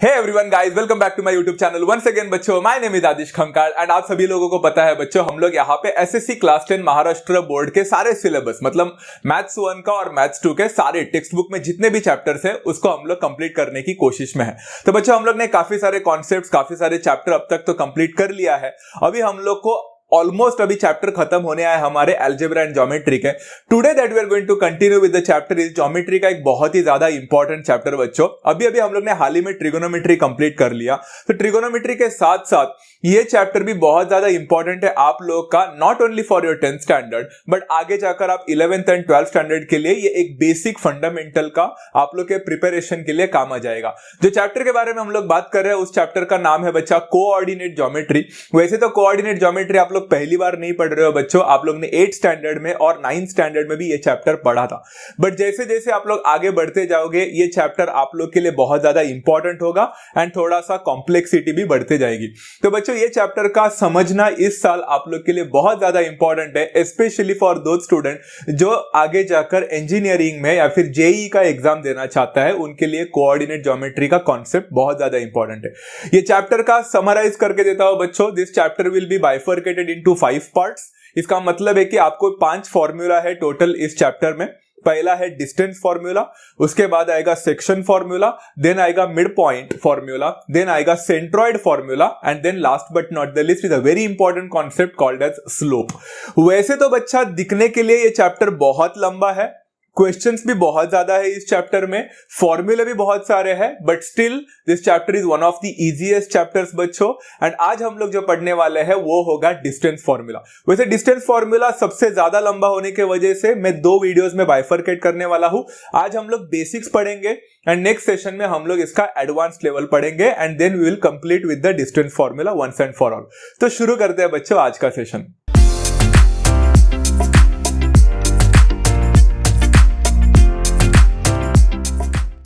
Hey everyone guys, welcome back to my YouTube channel once again बच्चों। My name is Adish Khankar and आप सभी लोगों को पता है बच्चों, हम लोग यहाँ पे एसएससी क्लास 10 महाराष्ट्र बोर्ड के सारे सिलेबस मतलब मैथ्स 1 का और मैथ्स 2 के सारे टेक्स्ट बुक में जितने भी चैप्टर्स है उसको हम लोग कंप्लीट करने की कोशिश में है। तो बच्चों हम लोग ने काफी सारे कॉन्सेप्ट्स, काफी सारे चैप्टर अब तक तो कंप्लीट कर लिया है। अभी हम लोग को ऑलमोस्ट अभी चैप्टर खत्म होने आए हमारे अलजेब्रा एंड ज्योमेट्री के। Today that we are going to continue with the chapter is geometry का एक बहुत ही ज्यादा इंपॉर्टेंट चैप्टर बच्चों। अभी हम लोग ने हाल ही में ट्रिगोनोमेट्री कंप्लीट कर लिया, तो ट्रिगोनोमेट्री के साथ साथ ये चैप्टर भी बहुत ज्यादा इंपॉर्टेंट है आप लोग का, not only for your 10th standard but आगे जाकर आप 11th एंड 12th स्टैंडर्ड के लिए ये एक बेसिक फंडामेंटल का आप लोग के प्रिपरेशन के लिए काम आ जाएगा। जो चैप्टर के बारे में हम लोग बात कर रहे हैं उस चैप्टर का नाम है बच्चा कोऑर्डिनेट ज्योमेट्री। वैसे तो कोऑर्डिनेट ज्योमेट्री आप लोग पहली बार नहीं पढ़ रहे हो बच्चों, आप लोग ने 8th स्टैंडर्ड में और 9th स्टैंडर्ड में भी ये चैप्टर पढ़ा था। बट जैसे जैसे आप लोग आगे बढ़ते जाओगे ये चैप्टर आप लोग के लिए बहुत ज्यादा इंपॉर्टेंट होगा एंड थोड़ा सा कॉम्प्लेक्सिटी भी बढ़ते जाएगी। तो बच्चों ये चैप्टर का समझना इस साल आप लोग के लिए बहुत ज्यादा इंपॉर्टेंट है, स्पेशली फॉर दोज स्टूडेंट जो आगे जाकर इंजीनियरिंग में या फिर जेईई का एग्जाम देना चाहता है, उनके लिए कोऑर्डिनेट ज्योमेट्री का कॉन्सेप्ट बहुत ज्यादा इंपॉर्टेंट है। ये चैप्टर का समराइज करके देता हूं बच्चों, this chapter will be bifurcated into 5 parts. इसका मतलब है कि आपको 5 फॉर्मूला है टोटल इस चैप्टर में। पहला है डिस्टेंस फॉर्मूला, उसके बाद आएगा सेक्शन फॉर्मूला, देन आएगा मिड पॉइंट फॉर्मूला, देन आएगा centroid formula and then last but not the least is a very important concept called as slope. वैसे तो बच्चा दिखने के लिए ये चैप्टर बहुत लंबा है, क्वेश्चंस भी बहुत ज्यादा है इस चैप्टर में, फॉर्मूले भी बहुत सारे हैं, but still this chapter is one of the easiest chapters बच्चों। एंड आज हम लोग जो पढ़ने वाले हैं वो होगा डिस्टेंस फॉर्मूला। वैसे डिस्टेंस फॉर्मूला सबसे ज्यादा लंबा होने की वजह से मैं 2 वीडियोस में बाइफरकेट करने वाला हूं। आज हम लोग बेसिक्स पढ़ेंगे एंड नेक्स्ट सेशन में हम लोग इसका एडवांस लेवल पढ़ेंगे and then we will complete with the distance formula once and for all. तो शुरू करते हैं बच्चों आज का सेशन।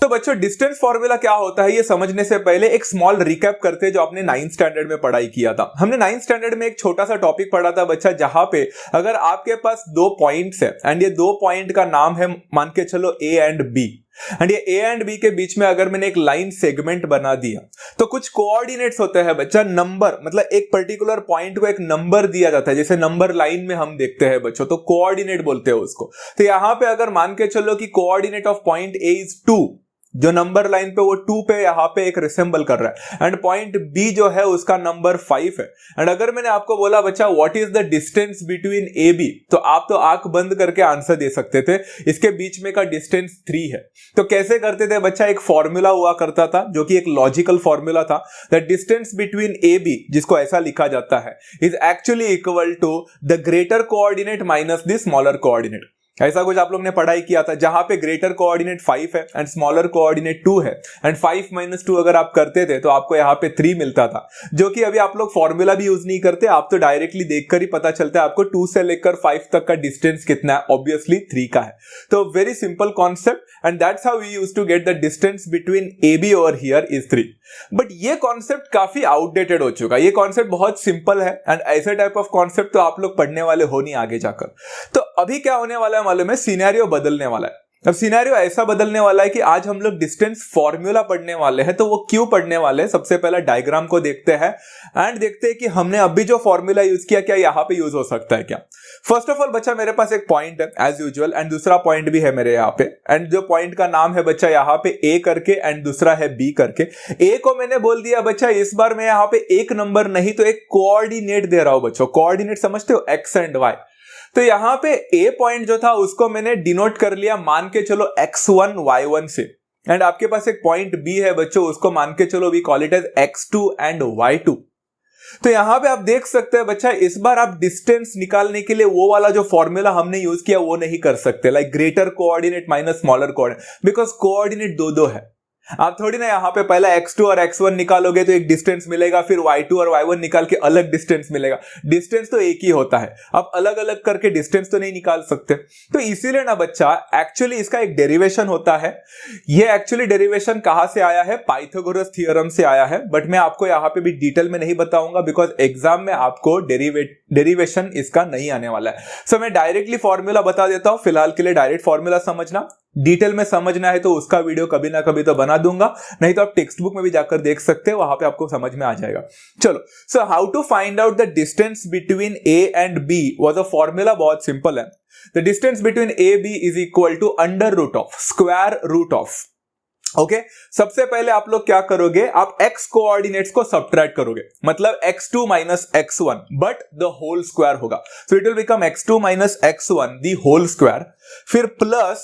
तो बच्चों डिस्टेंस फॉर्मूला क्या होता है ये समझने से पहले एक स्मॉल रिकैप करते हैं जो आपने 9th स्टैंडर्ड में पढ़ाई किया था। हमने 9th स्टैंडर्ड में एक छोटा सा टॉपिक पढ़ा था बच्चा, जहां पे अगर आपके पास 2 पॉइंट्स है एंड ये 2 पॉइंट का नाम है मान के चलो ए एंड बी, एंड ये ए एंड बी के बीच में अगर मैंने एक लाइन सेगमेंट बना दिया तो कुछ कोऑर्डिनेट्स होते हैं बच्चा, नंबर मतलब एक पर्टिकुलर पॉइंट को एक नंबर दिया जाता है, जैसे नंबर लाइन में हम देखते हैं बच्चों, तो कोऑर्डिनेट बोलते हैं उसको। तो यहां पे अगर मान के चलो कि coordinate of point A is 2, जो नंबर लाइन पे वो 2 पे यहां पे एक रिसेंबल कर रहा है, एंड पॉइंट बी जो है उसका नंबर 5 है। एंड अगर मैंने आपको बोला बच्चा what is the distance between A B, तो आप तो आंख बंद करके आंसर दे सकते थे, इसके बीच में का डिस्टेंस 3 है। तो कैसे करते थे बच्चा, एक फॉर्मूला हुआ करता था जो कि एक लॉजिकल फॉर्मूला था, the distance between A B, जिसको ऐसा लिखा जाता है, is actually equal to the greater coordinate minus the smaller coordinate. ऐसा कुछ आप लोग ने पढ़ाई किया था, जहां पे ग्रेटर कोऑर्डिनेट 5 है एंड स्मॉलर कोऑर्डिनेट 2 है, एंड 5 - 2 अगर आप करते थे तो आपको यहाँ पे 3 मिलता था, जो कि अभी आप लोग फॉर्मूला भी यूज नहीं करते, आप तो डायरेक्टली देखकर ही पता चलता है आपको 2 से लेकर 5 तक का डिस्टेंस कितना है, ऑब्वियसली 3 का है। तो very simple concept and that's how we use to get the distance between A B over here is 3। But ये कॉन्सेप्ट काफी आउटडेटेड हो चुका है, ये कॉन्सेप्ट बहुत सिंपल है एंड ऐसे टाइप ऑफ कॉन्सेप्ट तो आप लोग पढ़ने वाले हो नहीं आगे जाकर। तो अभी क्या होने वाला है मालूम है, सिनेरियो बदलने वाला है। अब सिनेरियो ऐसा बदलने वाला है कि आज हम लोग डिस्टेंस फॉर्मूला पढ़ने वाले हैं। तो वो क्यों पढ़ने वाले हैं, सबसे पहला डायग्राम को देखते हैं एंड देखते हैं कि हमने अभी जो फॉर्मूला यूज किया क्या यहाँ पे यूज हो सकता है क्या। फर्स्ट ऑफ ऑल बच्चा मेरे पास एक पॉइंट है एज यूजुअल एंड दूसरा पॉइंट भी है मेरे यहाँ पे, एंड जो पॉइंट का नाम है बच्चा यहाँ पे ए करके एंड दूसरा है बी करके। ए को मैंने बोल दिया बच्चा, इस बार मैं यहाँ पे एक नंबर नहीं तो एक कोऑर्डिनेट दे रहा हूं बच्चों। कोऑर्डिनेट समझते हो, एक्स एंड वाई। तो यहां पे ए पॉइंट जो था उसको मैंने डिनोट कर लिया मान के चलो x1 y1 से, एंड आपके पास एक पॉइंट बी है बच्चों, उसको मान के चलो we call it as x2 and y2। तो यहां पे आप देख सकते हैं बच्चा, इस बार आप डिस्टेंस निकालने के लिए वो वाला जो फॉर्मूला हमने यूज किया वो नहीं कर सकते, like greater coordinate minus smaller coordinate, because coordinate 2 है। आप थोड़ी ना यहाँ पे पहला x2 और x1 निकालोगे तो एक डिस्टेंस मिलेगा, फिर y2 और y1 निकाल के अलग डिस्टेंस मिलेगा। डिस्टेंस तो एक ही होता है, आप अलग अलग करके डिस्टेंस तो नहीं निकाल सकते। तो इसीलिए ना बच्चा एक्चुअली इसका एक डेरिवेशन होता है। ये एक्चुअली डेरिवेशन कहां से आया है, पाइथागोरस थ्योरम से आया है, बट मैं आपको यहाँ पे भी डिटेल में नहीं बताऊंगा बिकॉज एग्जाम में आपको डेरिवेशन इसका नहीं आने वाला है। सो मैं डायरेक्टली फॉर्मूला बता देता हूं, फिलहाल के लिए डायरेक्ट फॉर्मूला समझना। डिटेल में समझना है तो उसका वीडियो कभी ना कभी तो बना दूंगा, नहीं तो आप टेक्स्ट बुक में भी जाकर देख सकते हैं, वहां पे आपको समझ में आ जाएगा। चलो, so how to find out the distance between A and B was a formula बहुत सिंपल है। The distance between A B is equal to under root of square root of. Okay, सबसे पहले आप लोग क्या करोगे, आप x कोऑर्डिनेट्स को सब्ट्रैक्ट करोगे, मतलब x2 minus x1 but the whole square होगा, so it will become x2 minus x1 the whole square. फिर प्लस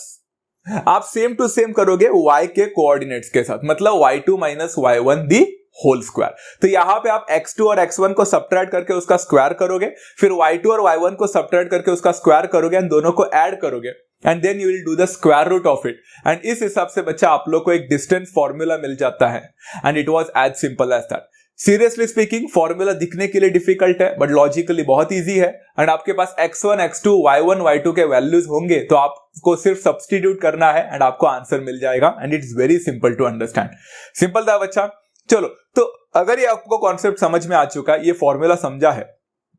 आप सेम टू सेम करोगे y के कोऑर्डिनेट्स के साथ, मतलब y2 minus y1 the whole square. तो यहां पे आप x2 और x1 को सब्ट्रैक्ट करके उसका स्क्वायर करोगे, फिर y2 और y1 को सब्ट्रैक्ट करके उसका स्क्वायर करोगे एंड दोनों को ऐड करोगे and then you will do the square root of it. And इस हिसाब से बच्चा आप लोग को एक डिस्टेंस फॉर्मूला मिल जाता है and it was as simple as that. Seriously speaking, formula दिखने के लिए डिफिकल्ट है बट लॉजिकली बहुत इजी है एंड आपके पास x1, x2, y1, y2 के वैल्यूज होंगे तो आपको सिर्फ सब्स्टिट्यूट करना है एंड आपको आंसर मिल जाएगा and it's very simple to understand. Simple था बच्चा। चलो, तो अगर ये आपको कॉन्सेप्ट समझ में आ चुका है, ये फॉर्मूला समझा है,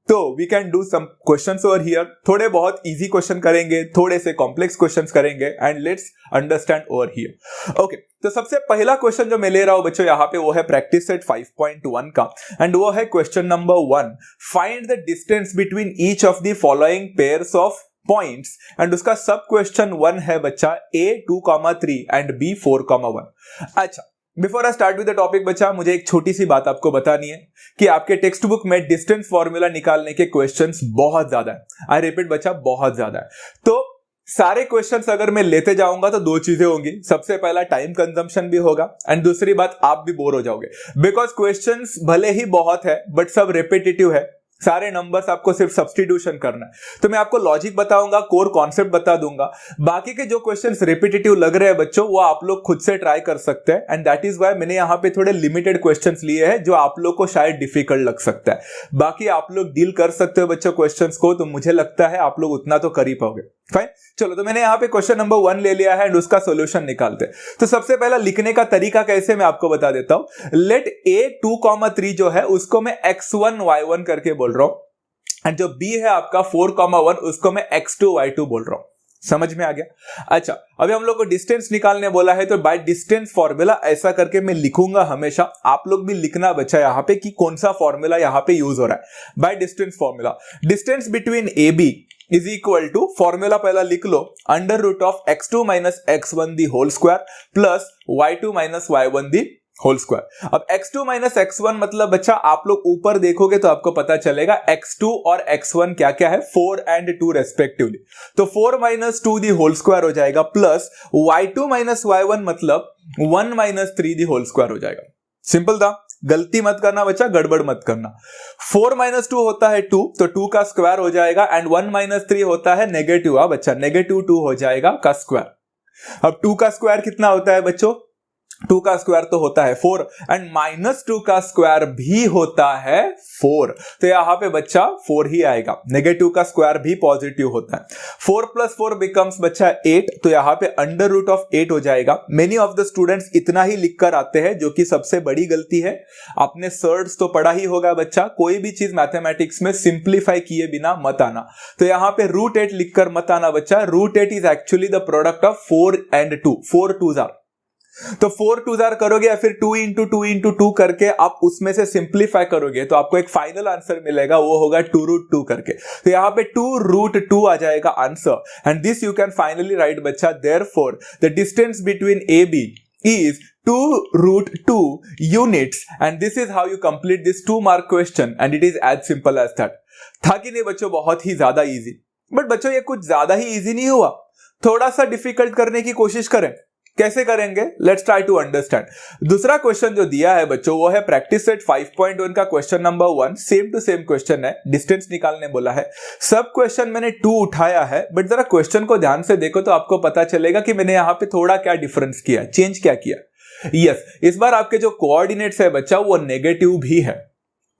तो we can do some questions over here. थोड़े बहुत इजी क्वेश्चन करेंगे, थोड़े से कॉम्प्लेक्स क्वेश्चंस करेंगे and let's understand over here. Okay, तो सबसे पहला क्वेश्चन जो मैं ले रहा हूं बच्चों यहाँ पे वो है प्रैक्टिस सेट 5.1 का एंड वो है question number 1, find the distance between each of the following pairs of points and उसका सब क्वेश्चन 1 है बच्चा a 2,3 एंड b 4,1। अच्छा, before I start with the topic बच्चा, मुझे एक छोटी सी बात आपको बतानी है कि आपके टेक्स्ट बुक में डिस्टेंस फॉर्मूला निकालने के क्वेश्चंस बहुत ज्यादा है। आई रिपीट बच्चा, बहुत ज्यादा है। तो सारे क्वेश्चंस अगर मैं लेते जाऊंगा तो दो चीजें होंगी, सबसे पहला टाइम कंजम्पशन भी होगा एंड दूसरी बात आप भी बोर हो जाओगे, बिकॉज क्वेश्चंस भले ही बहुत है बट सब रिपीटेटिव है, सारे नंबर्स आपको सिर्फ सब्स्टिट्यूशन करना है। तो मैं आपको लॉजिक बताऊंगा, कोर कॉन्सेप्ट बता दूंगा, बाकी के जो क्वेश्चंस रिपीटेटिव लग रहे हैं बच्चों वो आप लोग खुद से ट्राई कर सकते हैं एंड दैट इज व्हाई मैंने यहाँ पे थोड़े लिमिटेड क्वेश्चंस लिए हैं जो आप लोग को शायद डिफिकल्ट लग सकता है। बाकी आप लोग डील कर सकते हो बच्चों क्वेश्चंस को, तो मुझे लगता है आप लोग उतना तो कर ही पाओगे। फाइन, चलो, तो मैंने यहाँ पे क्वेश्चन नंबर 1 ले लिया है एंड उसका सोल्यूशन निकालते हैं। तो सबसे पहला लिखने का तरीका कैसे मैं आपको बता देता हूं। लेट a 2,3 जो है उसको मैं x1 y1 करके बोल रहा हूं एंड जो b है आपका 4,1 उसको मैं x2 y2 बोल रहा हूं। समझ में आ गया? अच्छा, अभी हम लोग को डिस्टेंस निकालने बोला है तो बाय डिस्टेंस फॉर्मूला ऐसा करके मैं लिखूंगा हमेशा, आप लोग भी लिखना बच्चा यहाँ पे कि कौन सा फॉर्मूला यहाँ पे यूज हो रहा है। By distance formula, distance between A B is equal to, formula पहला लिख लो, under root of x2 minus x1 the whole square plus y2 minus y1 the whole square. अब x2 माइनस x1 मतलब बच्चा आप लोग ऊपर देखोगे तो आपको पता चलेगा x2 और x1 क्या क्या है, 4 एंड 2 रेस्पेक्टिवली। तो 4 माइनस 2 दी होल स्क्वायर हो जाएगा प्लस y2 माइनस y1 मतलब 1 माइनस 3 दी होल स्क्वायर हो जाएगा। सिंपल था, गलती मत करना बच्चा, गड़बड़ मत करना। 4 माइनस 2 होता है 2, तो 2 का स्क्वायर हो जाएगा एंड 1 माइनस 3 होता है नेगेटिव, बच्चा नेगेटिव 2 हो जाएगा का स्क्वायर। अब 2 का स्क्वायर कितना होता है बच्चों, 2 का स्क्वायर तो होता है 4 एंड माइनस 2 का स्क्वायर भी होता है 4, तो यहां पे बच्चा 4 ही आएगा। नेगेटिव का स्क्वायर भी पॉजिटिव होता है। 4 प्लस 4 बिकम्स बच्चा 8, तो यहां पे अंडर रूट ऑफ 8 हो जाएगा। मेनी ऑफ द स्टूडेंट्स इतना ही लिखकर आते हैं, जो कि सबसे बड़ी गलती है। आपने सर्ट्स तो पढ़ा ही होगा बच्चा, कोई भी चीज मैथमेटिक्स में सिंप्लीफाई किए बिना मत आना। तो यहां पे रूट 8 लिखकर मत आना बच्चा, root 8 is actually the product of 4 and 2, 4 2s are, तो 4 2s आर करोगे या फिर 2 इंटू 2 इंटू 2 करके आप उसमें से सिंप्लीफाई करोगे तो आपको एक फाइनल आंसर मिलेगा, वो होगा 2 रूट 2 करके। तो यहां पे 2 रूट 2 आ जाएगा answer and this you can finally write बच्चा, therefore the distance between A B is 2 root 2 units and this is how you complete this 2 mark question and it is as simple as that। था कि नहीं बच्चों, बहुत ही ज्यादा easy. But बच्चों ये कुछ ज्यादा ही इजी नहीं हुआ, थोड़ा सा डिफिकल्ट करने की कोशिश करें। कैसे करेंगे, लेट्स ट्राई टू अंडरस्टैंड। दूसरा क्वेश्चन जो दिया है बच्चों वो है प्रैक्टिस सेट 5.1 का question number 1, same to same question है, डिस्टेंस निकालने बोला है। सब क्वेश्चन मैंने 2 उठाया है बट जरा क्वेश्चन को ध्यान से देखो तो आपको पता चलेगा कि मैंने यहां पे थोड़ा क्या डिफरेंस किया, चेंज क्या किया। यस, इस बार आपके जो कोऑर्डिनेट्स है बच्चा वो नेगेटिव भी है।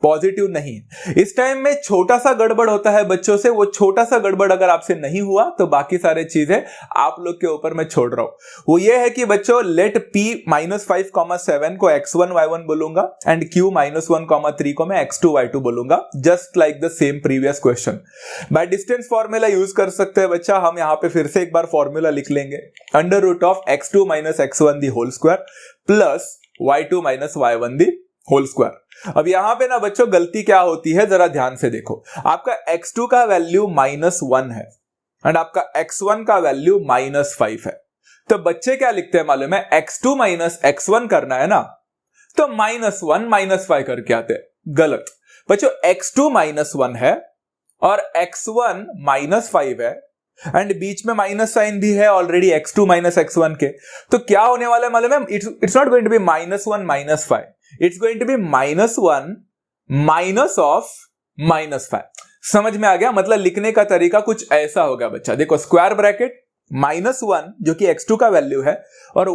पॉजिटिव नहीं है। इस टाइम में छोटा सा गड़बड़ होता है बच्चों से, वो छोटा सा गड़बड़ अगर आपसे नहीं हुआ तो बाकी सारे चीजें आप लोग के ऊपर मैं छोड़ रहा हूं। वो ये है कि बच्चों लेट p -5,7 को x1 y1 बोलूंगा एंड q -1,3 को मैं x2 y2 बोलूंगा, just like the same previous question. Bye distance formula use कर सकते हैं बच्चा। हम यहां पे फिर से एक बार फॉर्मूला लिख लेंगे, √(x2 - x1) the whole square plus y2 - y1 the whole square. अब यहां पे ना बच्चों गलती क्या होती है जरा ध्यान से देखो। आपका x2 का वैल्यू -1 है एंड आपका x1 का वैल्यू -5 है, तो बच्चे क्या लिखते हैं मालूम है, x2 - x1 करना है ना तो -1 -5 करके आते हैं। गलत बच्चों, x2 -1 है और x1 -5 है एंड बीच में माइनस साइन भी है ऑलरेडी x2 - x1 के, तो क्या होने वाला है मालूम है, it's not going to be -1 -5, it's going to be -1 minus of -5। समझ में आ गया? मतलब लिखने का तरीका कुछ ऐसा होगा बच्चा, देखो स्क्वायर ब्रैकेट -1 जो कि x2 का वैल्यू है और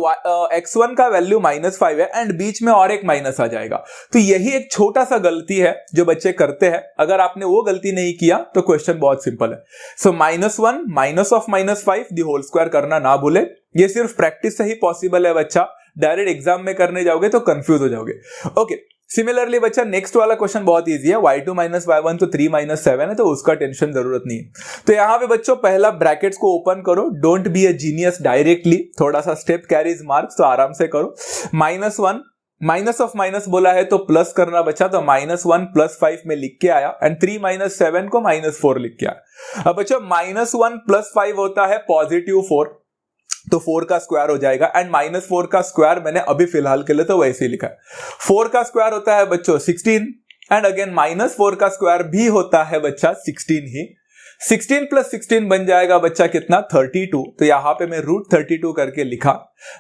x1 का वैल्यू -5 है एंड बीच में और एक माइनस आ जाएगा। तो यही एक छोटा सा गलती है जो बच्चे करते हैं। अगर आपने वो गलती नहीं किया तो क्वेश्चन बहुत सिंपल है। So -1 minus of -5 the whole square करना ना भूले। ये सिर्फ प्रैक्टिस से ही पॉसिबल है बच्चा, डायरेक्ट एग्जाम में करने जाओगे तो कंफ्यूज हो जाओगे। ओके, सिमिलरली बच्चा नेक्स्ट वाला क्वेश्चन बहुत इजी है। y2 - y1 तो 3 - 7 है, तो उसका टेंशन जरूरत नहीं है। तो यहां पे बच्चों पहला ब्रैकेट्स को ओपन करो, don't be a genius directly, थोड़ा सा स्टेप कैरीज मार्क्स, तो आराम से करो। -1 माइनस ऑफ माइनस बोला है तो प्लस करना बच्चा, तो -1 + 5 में लिख के आया एंड 3 - 7 को -4 लिख के आया। अब बच्चों -1 + 5 होता है +4, तो 4 का स्क्वायर हो जाएगा एंड -4 का स्क्वायर मैंने अभी फिलहाल के लिए तो वैसे ही लिखा है। 4 का स्क्वायर होता है बच्चों 16 एंड अगेन -4 का स्क्वायर भी होता है बच्चा 16 ही। 16 + 16 बन जाएगा बच्चा कितना, 32। तो यहां पे मैं √32 करके लिखा,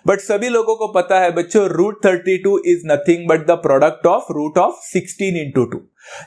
बट सभी लोगों को पता है बच्चों √32 is nothing but the product of √16 × 2,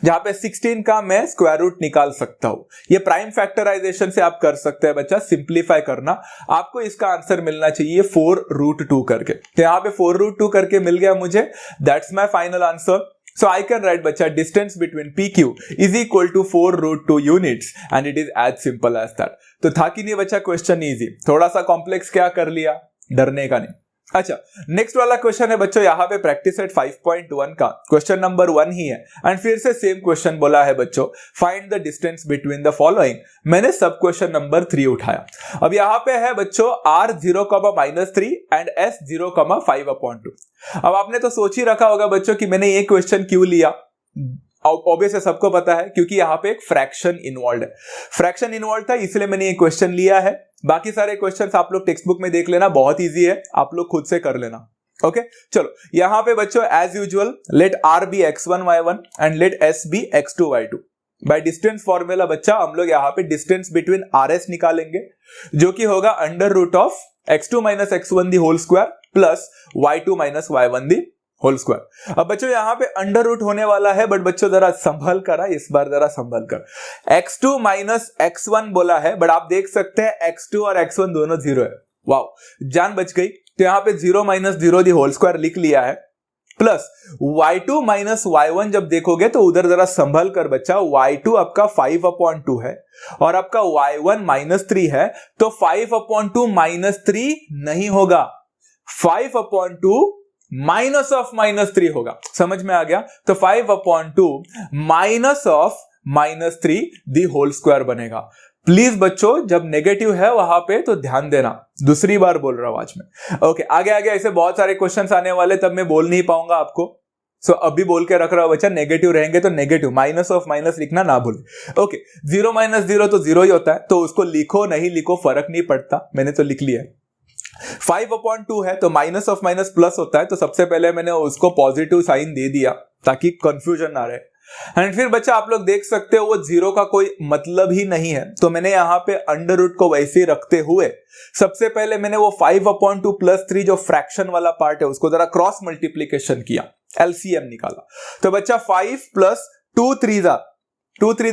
जहां पे 16 का मैं स्क्वायर रूट निकाल सकता हूं। ये प्राइम फैक्टराइजेशन से आप कर सकते हैं बच्चा, सिंप्लीफाई करना। आपको इसका आंसर मिलना चाहिए 4√2 करके, तो यहां पे 4√2 करके मिल गया मुझे। That's my final answer. So I can write बच्चा distance between PQ is equal to 4√2 units and it is as simple as that। तो था कि नहीं बच्चा क्वेश्चन इजी, थोड़ा सा कॉम्प्लेक्स क्या कर लिया, डरने का नहीं। अच्छा, नेक्स्ट वाला क्वेश्चन है बच्चों यहाँ पे प्रैक्टिस सेट 5.1 का क्वेश्चन नंबर 1 ही है एंड फिर से सेम क्वेश्चन बोला है बच्चों, find the distance between the following. मैंने सब क्वेश्चन नंबर 3 उठाया। अब यहाँ पे है बच्चों r 0,-3 एंड s 0,5/2। अब आपने तो सोच ही रखा होगा बच्चों कि मैंने ये क्वेश्चन क्यों लिया। ऑब्वियस है, सबको पता है, क्योंकि यहाँ पे एक फ्रैक्शन इन्वॉल्व है। फ्रैक्शन इन्वॉल्व था इसलिए मैंने ये क्वेश्चन लिया है। बाकी सारे क्वेश्चंस आप लोग टेक्स्ट बुक में देख लेना, बहुत इजी है, आप लोग खुद से कर लेना। ओके, चलो यहाँ पे बच्चों as usual let r be x1 y1 and let s be x2 y2। By distance formula बच्चा हम लोग यहाँ पे डिस्टेंस बिटवीन rs निकालेंगे, जो कि होगा √(x2 - x1) the whole square plus y2 - y1 the whole square. अब बच्चों यहाँ पे अंडर रूट होने वाला है, बट बच्चों जरा संभल कर, इस बार जरा संभल कर। x2 - x1 बोला है, बट आप देख सकते हैं x2 और x1 दोनों 0 है। वाओ, जान बच गई। तो यहाँ पे 0 - 0 दी होल स्क्वायर लिख लिया है, प्लस y2 - y1 जब देखोगे तो उधर जरा संभल कर बच्चा, y2 आपका 5/2 है और आपका y1 -3 है, तो 5/2 -3 नहीं होगा, 5/2 माइनस ऑफ -3 होगा। समझ में आ गया? तो 5/2 minus of -3 the whole square बनेगा। प्लीज बच्चों जब नेगेटिव है वहां पे तो ध्यान देना, दूसरी बार बोल रहा हूं आज में। ओके, आगे आगे ऐसे बहुत सारे क्वेश्चंस आने वाले, तब मैं बोल नहीं पाऊंगा आपको। सो अभी बोल के रख रहा हूं बच्चा, नेगेटिव रहेंगे तो नेगेटिव, माइनस ऑफ माइनस लिखना ना भूले। ओके, 0 - 0 तो 0 ही होता है, तो उसको लिखो नहीं लिखो फर्क नहीं पड़ता, मैंने तो लिख लिया है। 5/2 है तो माइनस ऑफ माइनस प्लस होता है, तो सबसे पहले मैंने उसको पॉजिटिव साइन दे दिया ताकि कंफ्यूजन ना रहे। एंड फिर बच्चा आप लोग देख सकते हो वो 0 का कोई मतलब ही नहीं है, तो मैंने यहाँ पे अंडर रूट को वैसे ही रखते हुए सबसे पहले मैंने वो 5/2 + 3 जो फ्रैक्शन वाला पार्ट है उसको जरा क्रॉस मल्टीप्लीकेशन किया, एलसीएम निकाला। तो बच्चा 5 + 2 3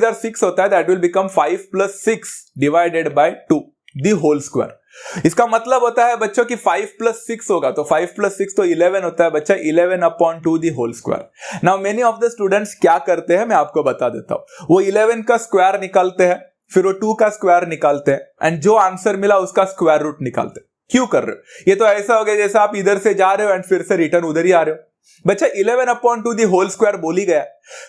* 6 होता है, that will become 5 + 6 / 2। The whole square. इसका मतलब होता है बच्चों कि 5 + 6 होगा, तो 5 + 6 तो 11 होता है बच्चा, 11/2 the whole square. Now many of the students क्या करते हैं मैं आपको बता देता हूं, वो 11 का स्क्वायर निकालते हैं, फिर वो 2 का स्क्वायर निकालते हैं, एंड जो आंसर मिला उसका स्क्वायर रूट निकालते हैं। क्यों कर रहे हो? ये तो ऐसा हो गया जैसे आप इधर से जा रहे हो एंड फिर से रिटर्न उधर ही आ रहे हो। बच्चा 11/2 द होल स्क्वायर बोल ही गया,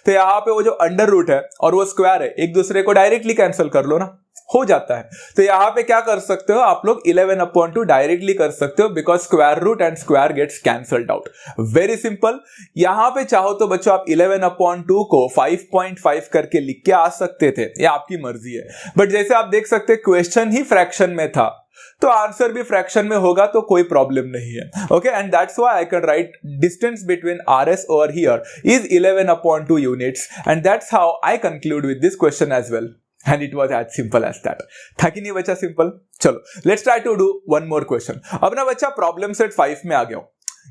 तो यहां पे वो जो अंडर रूट है और वो स्क्वायर है एक दूसरे को डायरेक्टली कैंसिल कर लो ना, हो जाता है। तो यहां पे क्या कर सकते हो आप लोग, 11/2 डायरेक्टली कर सकते हो, because square root and square gets cancelled out. Very simple. यहां पे चाहो तो बच्चों आप 11/2 को 5.5 करके लिख के आ सकते थे, ये आपकी मर्जी है, बट जैसे आप देख सकते क्वेश्चन ही फ्रैक्शन में था तो आंसर भी फ्रैक्शन में होगा, तो कोई प्रॉब्लम नहीं है। Okay, and that's why I can write distance between RS over here is 11/2 units, and that's how I conclude with this question as well, and it was as simple as that. था कि नहीं बच्चा simple? चलो let's try to do one more question. अब ना बच्चा problem set 5 में आ गया हूं।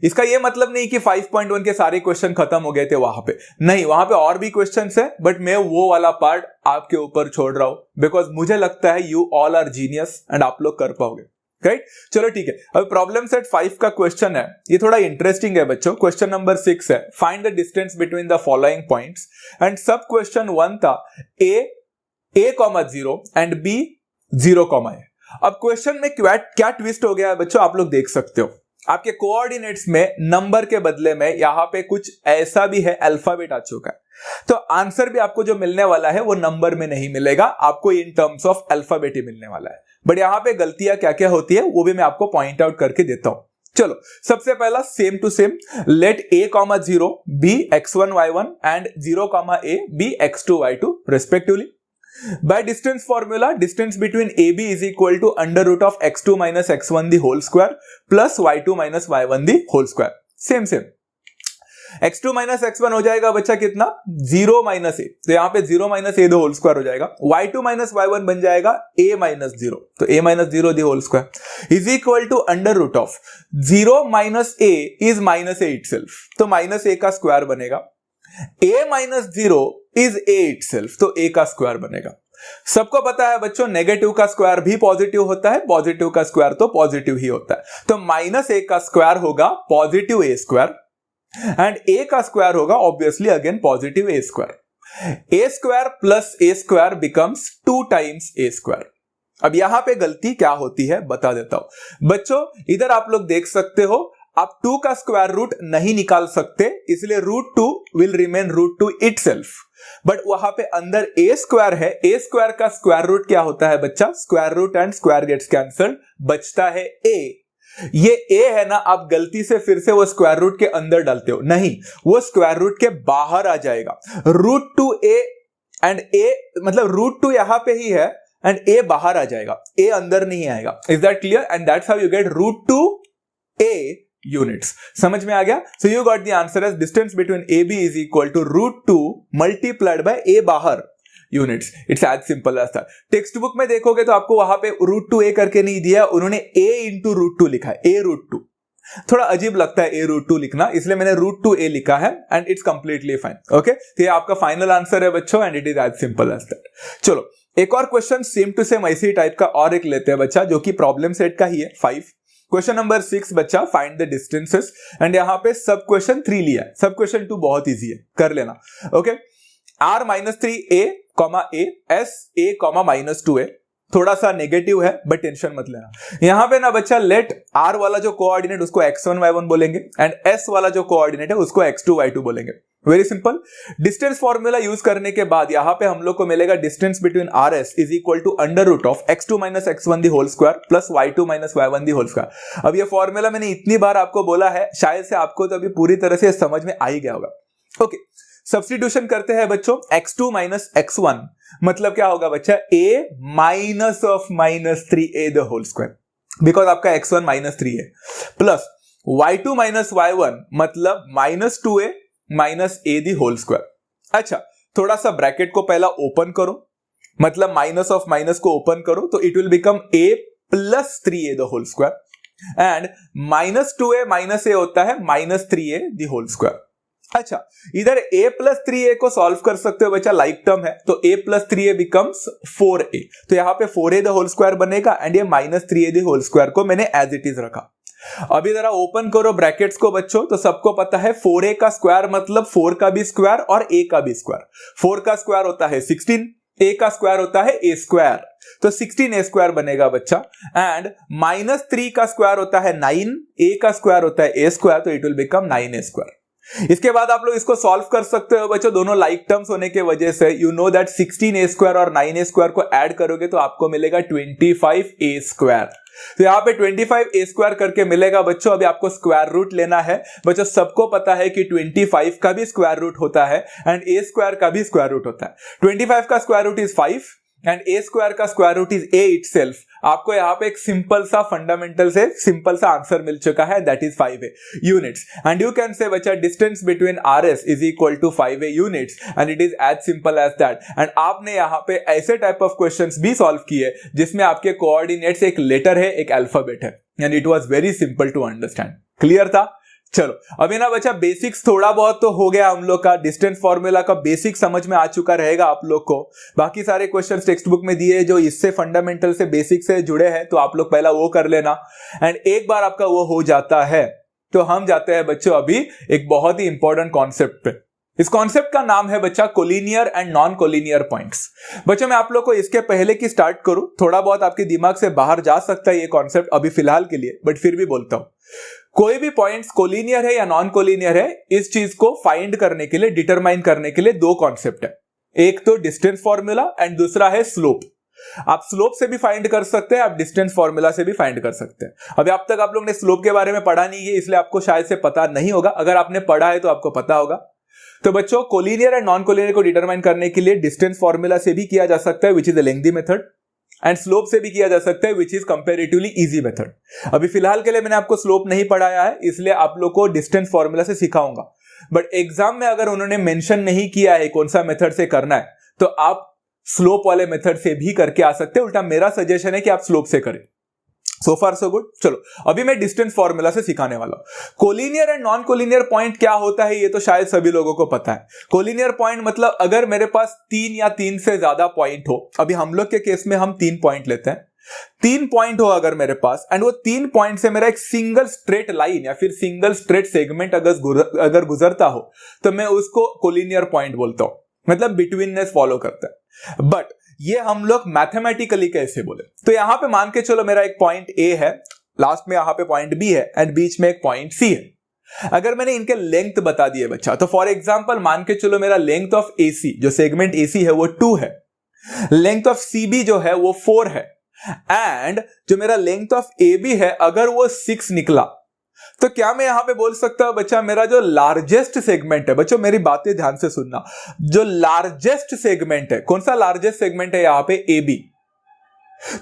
इसका ये मतलब नहीं कि 5.1 के सारे क्वेश्चन खत्म हो गए थे वहां पे, नहीं, वहां पे और भी क्वेश्चंस है, बट मैं वो वाला पार्ट आपके ऊपर छोड़ रहा हूं, बिकॉज मुझे लगता है you all are genius and आप लोग कर पाओगे, राइट? चलो ठीक है, अब प्रॉब्लम सेट 5 का क्वेश्चन है, ये थोड़ा इंटरेस्टिंग है बच्चों। क्वेश्चन नंबर 6 है, find the distance between the following points, and सब क्वेश्चन 1 था a,0 एंड b 0,a। अब क्वेश्चन में क्या ट्विस्ट हो गया है बच्चों, आप लोग देख सकते हो, आपके कोऑर्डिनेट्स में नंबर के बदले में यहां पे कुछ ऐसा भी है, अल्फाबेट आ चुका है, तो आंसर भी आपको जो मिलने वाला है वो नंबर में नहीं मिलेगा, आपको इन टर्म्स ऑफ अल्फाबेट ही मिलने वाला है। बट यहां पे गलतियां क्या क्या होती है वो भी मैं आपको पॉइंट आउट करके देता हूं। चलो सबसे पहला same to same, let a,0 be x1 y1 and 0,a be x2 y2 respectively. By distance formula, distance between AB is equal to under root of x2 minus x1 the whole square plus y2 minus y1 the whole square. Same x2 minus x1 हो जाएगा बच्चा कितना, 0 minus a, तो यहाँ पे 0 minus a the whole square हो जाएगा, y2 minus y1 बन जाएगा a minus 0, तो a minus 0 the whole square is equal to under root of 0 minus a is minus a itself, तो minus a का स्क्वायर बनेगा, a minus 0 is a itself, तो a का square बनेगा। सबको पता है बच्चों नेगेटिव का स्क्वायर भी पॉजिटिव होता है, पॉजिटिव का स्क्वायर तो पॉजिटिव ही होता है, तो माइनस a का स्क्वायर होगा positive a square, and a का स्क्वायर होगा obviously again positive a square. a square plus a square becomes 2 times a square. अब यहां पे गलती क्या होती है बता देता हूं बच्चों, इधर आप लोग देख सकते हो, आप 2 का स्क्वायर रूट नहीं निकाल सकते, इसलिए √2 विल रिमेन √2 इटसेल्फ, बट वहां पे अंदर a स्क्वायर है, a स्क्वायर का स्क्वायर रूट क्या होता है बच्चा, square root and square gets cancelled, बचता है a। ये a है ना, आप गलती से फिर से वो स्क्वायर रूट के अंदर डालते हो, नहीं, वो स्क्वायर रूट के बाहर आ जाएगा, √2a एंड a मतलब √2 यहां पे ही है एंड a बाहर आ जाएगा, a अंदर नहीं आएगा। Is that clear? And that's how you get √2a units। समझ में आ गया? So you got the answer as distance between AB is equal to √2 multiplied by a बाहर units। It's as simple as that। Text book में देखोगे तो आपको वहां पे √2a करके नहीं दिया, उन्होंने a into √2 लिखा है, a√2। थोड़ा अजीब लगता है a√2 लिखना, इसलिए मैंने √2a लिखा है and it's completely fine. Okay, तो ये आपका फाइनल आंसर है बच्चों, and it is as simple as that. चलो एक और क्वेश्चन सेम टू सेम ऐसे टाइप का और एक लेते हैं बच्चा, जो कि प्रॉब्लम सेट का ही है 5। क्वेश्चन नंबर 6 बच्चा, फाइंड द डिस्टेंसेस, एंड यहां पे सब क्वेश्चन 3 लिया है, सब क्वेश्चन 2 बहुत इजी है, कर लेना। Okay, r-3a, a, s a, -2a, थोड़ा सा नेगेटिव है बट टेंशन मत लेना। यहां पे ना बच्चा लेट r वाला जो कोऑर्डिनेट उसको x1 y1 बोलेंगे एंड s वाला जो कोऑर्डिनेट है उसको x2 y2 बोलेंगे। Very simple. Distance formula use करने के बाद यहां पे हम लोग को मिलेगा distance between RS is equal to under root of x2 minus x1 the whole square plus y2 minus y1 the whole square. अब ये फॉर्मूला मैंने इतनी बार आपको बोला है, शायद से आपको तो अभी पूरी तरह से समझ में आ ही गया होगा। ओके, सब्स्टिट्यूशन करते हैं बच्चों, x2 माइनस x1 मतलब क्या होगा बच्चा, a minus of -3a the whole square, because आपका x1 -3 है, प्लस y2 माइनस y1 मतलब -2a minus a the whole square. अच्छा, थोड़ा सा ब्रैकेट को पहला ओपन करो, मतलब माइनस ऑफ माइनस को ओपन करो तो it will become a plus 3a the whole square, and -2a minus a होता है -3a दी होल स्क्वायर। अच्छा, इधर a प्लस 3a को सॉल्व कर सकते हो बच्चा, लाइक टर्म है तो a plus 3a becomes 4a, तो यहां पे 4a द होल स्क्वायर बनेगा एंड ये minus 3a the whole square को मैंने एज इट इज रखा। अभी जरा ओपन करो ब्रैकेट्स को बच्चों, तो सबको पता है 4a का स्क्वायर मतलब 4 का भी स्क्वायर और a का भी स्क्वायर। 4 का स्क्वायर होता है 16, a का स्क्वायर होता है a स्क्वायर, तो 16a स्क्वायर बनेगा बच्चा। एंड माइनस 3 का स्क्वायर होता है 9, a का स्क्वायर होता है a स्क्वायर, तो it will become 9a square. इसके बाद आप लोग इसको सॉल्व कर सकते हो बच्चों, दोनों लाइक टर्म्स होने के वजह से you know that 16a square और 9a स्क्वायर को ऐड करोगे तो आपको मिलेगा 25a स्क्वायर। तो यहां पे 25a स्क्वायर करके मिलेगा बच्चों। अभी आपको स्क्वायर रूट लेना है बच्चों, सबको पता है कि 25 का भी स्क्वायर रूट होता है एंड a स्क्वायर का भी स्क्वायर रूट होता है। 25 का square root is 5 and a square का square root is a itself. आपको यहाँ पे एक सिंपल सा फंडामेंटल से सिंपल सा आंसर मिल चुका है, that is 5a units. And you can say बच्चा distance between RS is equal to 5a units and it is as simple as that. And आपने यहाँ पे ऐसे टाइप ऑफ क्वेश्चंस भी सॉल्व किए जिसमें आपके कोऑर्डिनेट्स एक लेटर है एक अल्फाबेट है and it was very simple to understand. Clear था? चलो अभी ना बच्चा बेसिक्स थोड़ा बहुत तो हो गया हम लोग का, डिस्टेंस फॉर्मूला का बेसिक समझ में आ चुका रहेगा आप लोग को। बाकी सारे क्वेश्चंस टेक्स्ट बुक में दिए जो इससे फंडामेंटल से बेसिक से जुड़े हैं, तो आप लोग पहला वो कर लेना। एंड एक बार आपका वो हो जाता है तो हम जाते हैं बच्चों अभी एक बहुत ही इंपॉर्टेंट कॉन्सेप्ट पे। इस कॉन्सेप्ट का नाम है बच्चा collinear and non collinear points. बच्चों मैं आप लोग को इसके पहले की स्टार्ट करूं, थोड़ा बहुत आपके दिमाग से बाहर जा सकता है ये कॉन्सेप्ट अभी फिलहाल के लिए, बट फिर भी बोलता हूं। कोई भी पॉइंट्स कोलिनियर है या नॉन कोलिनियर है, इस चीज को फाइंड करने के लिए, डिटरमाइन करने के लिए दो कॉन्सेप्ट है। एक तो डिस्टेंस फॉर्मूला एंड दूसरा है स्लोप। आप स्लोप से भी फाइंड कर सकते हैं, आप डिस्टेंस फॉर्मूला से भी फाइंड कर सकते हैं। अभी अब तक आप लोग ने स्लोप के बारे में पढ़ा नहीं है, इसलिए आपको शायद से पता नहीं होगा। अगर आपने पढ़ा है तो आपको पता होगा। तो बच्चों कोलिनियर एंड नॉन कोलिनियर को डिटरमाइन करने के लिए डिस्टेंस फॉर्मूला से भी किया जा सकता है which is a lengthy method, and slope से भी किया जा सकता है which is comparatively easy method. अभी फिलहाल के लिए मैंने आपको स्लोप नहीं पढ़ाया है, इसलिए आप लोग को डिस्टेंस फॉर्मूला से सिखाऊंगा। बट एग्जाम में अगर उन्होंने मेंशन नहीं किया है कौन सा मेथड से करना है, तो आप स्लोप वाले मेथड से भी करके आ सकते हैं। उल्टा मेरा सजेशन है कि आप स्लोप से करें। सो फार सो गुड। चलो अभी मैं डिस्टेंस फॉर्मूला से सिखाने वाला हूं। Collinear and non collinear point क्या होता है ये तो शायद सभी लोगों को पता है। कोलिनियर पॉइंट मतलब अगर मेरे पास 3 या 3 से ज्यादा पॉइंट हो, अभी हम लोग के केस में हम 3 पॉइंट लेते हैं, 3 पॉइंट हो अगर मेरे पास, एंड वो 3 पॉइंट से मेरा एक सिंगल स्ट्रेट लाइन या फिर सिंगल स्ट्रेट सेगमेंट अगर गुजरता हो, तो मैं उसको कोलिनियर पॉइंट बोलता हूं, मतलब बिटवीननेस फॉलो करता है। बट ये हम लोग मैथमेटिकली कैसे बोले, तो यहां पे मान के चलो मेरा एक पॉइंट ए है, लास्ट में यहां पे पॉइंट बी है एंड बीच में एक पॉइंट सी है। अगर मैंने इनके लेंथ बता दिए बच्चा, तो फॉर एग्जांपल मान के चलो मेरा लेंथ ऑफ एसी, जो सेगमेंट एसी है वो 2 है, लेंथ ऑफ सीबी जो है वो 4 है, एंड जो मेरा लेंथ ऑफ एबी है अगर वो 6 निकला, तो क्या मैं यहां पे बोल सकता हूं बच्चा मेरा जो लार्जेस्ट सेगमेंट है, बच्चों मेरी बातें ध्यान से सुनना, जो लार्जेस्ट सेगमेंट है, कौन सा लार्जेस्ट सेगमेंट है यहां पे? एबी।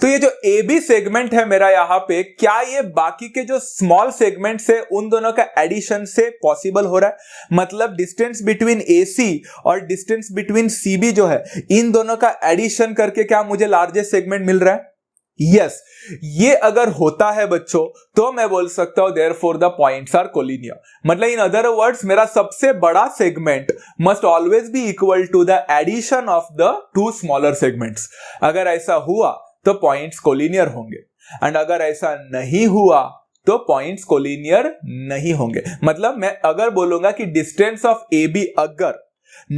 तो ये जो एबी सेगमेंट है मेरा यहां पे, क्या ये बाकी के जो स्मॉल सेगमेंट से उन दोनों का एडिशन से पॉसिबल हो रहा है? मतलब डिस्टेंस बिटवीन एसी और डिस्टेंस बिटवीन सीबी जो है, इन दोनों का एडिशन करके क्या मुझे लार्जेस्ट सेगमेंट मिल रहा है? यस, ये अगर होता है बच्चों तो मैं बोल सकता हूं therefore the points are collinear. मतलब इन अदर वर्ड्स मेरा सबसे बड़ा segment must always be equal to the addition of the 2 smaller segments. अगर ऐसा हुआ तो पॉइंट्स कोलिनियर होंगे, एंड अगर ऐसा नहीं हुआ तो पॉइंट्स कोलिनियर नहीं होंगे। मतलब मैं अगर बोलूंगा कि डिस्टेंस ऑफ ए बी अगर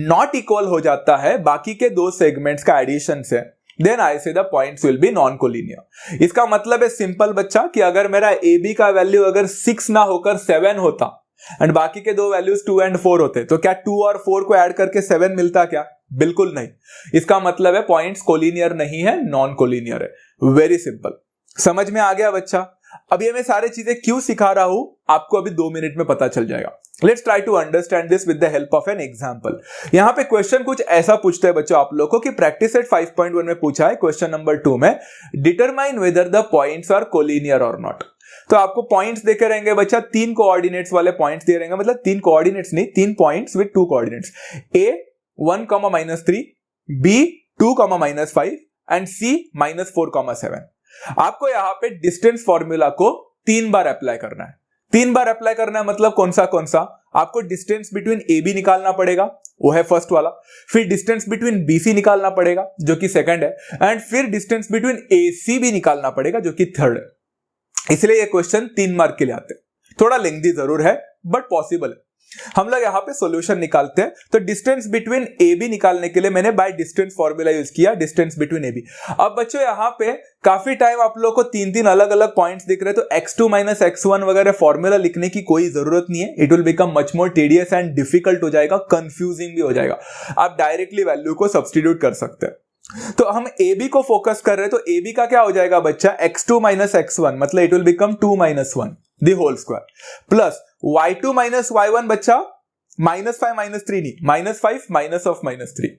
नॉट इक्वल हो जाता है बाकी के 2 सेगमेंट्स का एडिशन से, then I say the points will be non-collinear। इसका मतलब है सिंपल बच्चा कि अगर मेरा AB का वैल्यू अगर 6 ना होकर 7 होता एंड बाकी के 2 वैल्यूज 2 एंड 4 होते, तो क्या 2 और 4 को ऐड करके 7 मिलता क्या? बिल्कुल नहीं। इसका मतलब है पॉइंट्स कोलिनियर नहीं है, नॉन कोलिनियर है। Very simple. समझ में आ गया बच्चा? अब ये मैं सारी चीजें क्यों सिखा रहा हूं आपको अभी 2 मिनट में पता चल जाएगा। Let's try to understand this with the help of an example. यहां पे क्वेश्चन कुछ ऐसा पूछता है बच्चों आप लोगों को कि प्रैक्टिस सेट 5.1 में पूछा है क्वेश्चन नंबर 2 में, determine whether the points are collinear और नॉट। तो आपको पॉइंट्स देखे रहेंगे बच्चा, 3 कोऑर्डिनेट्स वाले पॉइंट्स दिए रहेंगे, मतलब 3 कोऑर्डिनेट्स नहीं, 3 points with 2 coordinates, A 1, -3, B 2, -5 and C -4, 7। आपको यहां पे डिस्टेंस फॉर्मूला को 3 बार अप्लाई करना है। 3 बार अप्लाई करना है मतलब कौन सा? आपको डिस्टेंस बिटवीन ए बी निकालना पड़ेगा, वो है फर्स्ट वाला। फिर डिस्टेंस बिटवीन बी सी निकालना पड़ेगा जो कि सेकंड है, एंड फिर डिस्टेंस बिटवीन ए सी भी निकालना पड़ेगा जो कि थर्ड है। इसलिए ये क्वेश्चन 3 मार्क के लिए आते हैं। थोड़ा लेंथी जरूर है बट पॉसिबल है। हम लोग यहाँ पे सॉल्यूशन निकालते हैं। तो डिस्टेंस बिटवीन ए बी निकालने के लिए मैंने बाय डिस्टेंस फॉर्मूला यूज किया, डिस्टेंस बिटवीन ए बी। अब बच्चों यहाँ पे काफी टाइम आप लोगों को 3 अलग अलग पॉइंट्स दिख रहे हैं, तो x2 माइनस x1 वगैरह फॉर्मूला लिखने की कोई जरूरत नहीं है। It will become much more tedious and difficult हो जाएगा, कंफ्यूजिंग भी हो जाएगा। आप डायरेक्टली वैल्यू को सब्स्टिट्यूट कर सकते हैं। तो हम ए बी को फोकस कर रहे हैं, तो ए बी का क्या हो जाएगा बच्चा, x2 माइनस x1, मतलब it will become 2 minus 1 the whole square, plus y2 minus y1 बच्चा माइनस 5 माइनस 3 नहीं, माइनस 5 माइनस ऑफ माइनस 3,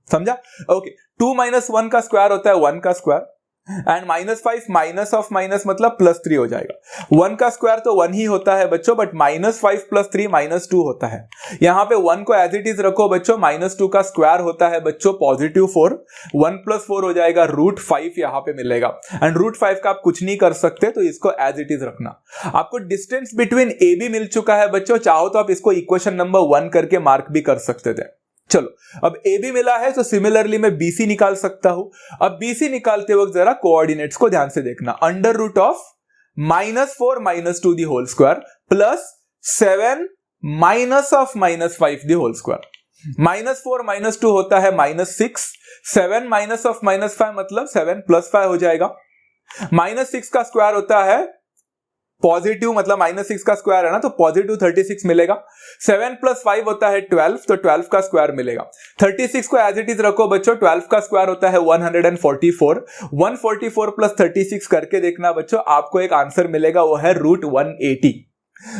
समझा? ओके, 2 माइनस 1 का स्क्वायर होता है 1 का square, and minus 5 minus of minus मतलब प्लस 3 हो जाएगा। 1 का स्क्वायर तो 1 ही होता है बच्चों, बट माइनस 5 प्लस 3 माइनस 2 होता है। यहां पे 1 को एज इट इज रखो बच्चों, माइनस 2 का स्क्वायर होता है बच्चों पॉजिटिव 4, 1 प्लस 4 हो जाएगा रूट 5 यहां पे मिलेगा, एंड रूट 5 का आप कुछ नहीं कर सकते, तो इसको एज इट इज रखना। आपको डिस्टेंस बिटवीन ए बी मिल चुका है बच्चों, चाहो तो आप इसको इक्वेशन नंबर 1 करके मार्क भी कर सकते थे। चलो, अब ए बी मिला है तो सिमिलरली मैं बी सी निकाल सकता हूं। अब बी सी निकालते वक्त जरा कोऑर्डिनेट्स को ध्यान से देखना। Under root of -4 minus 2 the whole square plus 7 minus of -5 the whole square. -4 minus 2 होता है -6, 7 माइनस ऑफ -5 मतलब 7 प्लस 5 हो जाएगा। -6 का स्क्वायर होता है पॉजिटिव, मतलब -6 का स्क्वायर है ना, तो पॉजिटिव 36 मिलेगा। 7 प्लस 5 होता है 12, तो 12 का स्क्वायर मिलेगा। 36 को एज इट इज रखो बच्चों, 12 का स्क्वायर होता है 144, 144 प्लस 36 करके देखना बच्चों, आपको एक आंसर मिलेगा, वो है रूट 180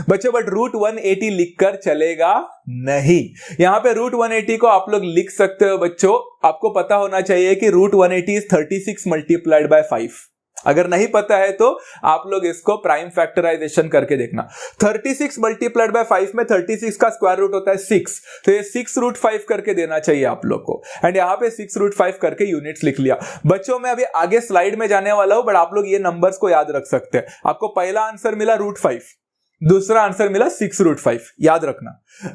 बच्चों। बट रूट 180 लिखकर चलेगा नहीं। यहां पे रूट 180 को आप लोग लिख सकते हो बच्चों, आपको पता होना चाहिए कि रूट 180 इज 36 मल्टीप्लाइड बाय 5। अगर नहीं पता है तो आप लोग इसको प्राइम फैक्टराइजेशन करके देखना। 36 मल्टीप्लाइड बाय 5 में 36 का स्क्वायर रूट होता है 6, तो ये 6 रूट 5 करके देना चाहिए आप लोग को, एंड यहाँ पे 6 रूट 5 करके यूनिट्स लिख लिया। बच्चों मैं अभी आगे स्लाइड में जाने वाला हूं, बट आप लोग ये नंबर्स को याद रख सकते हैं। आपको पहला आंसर मिला रूट 5, दूसरा आंसर मिला 6 रूट 5, याद रखना।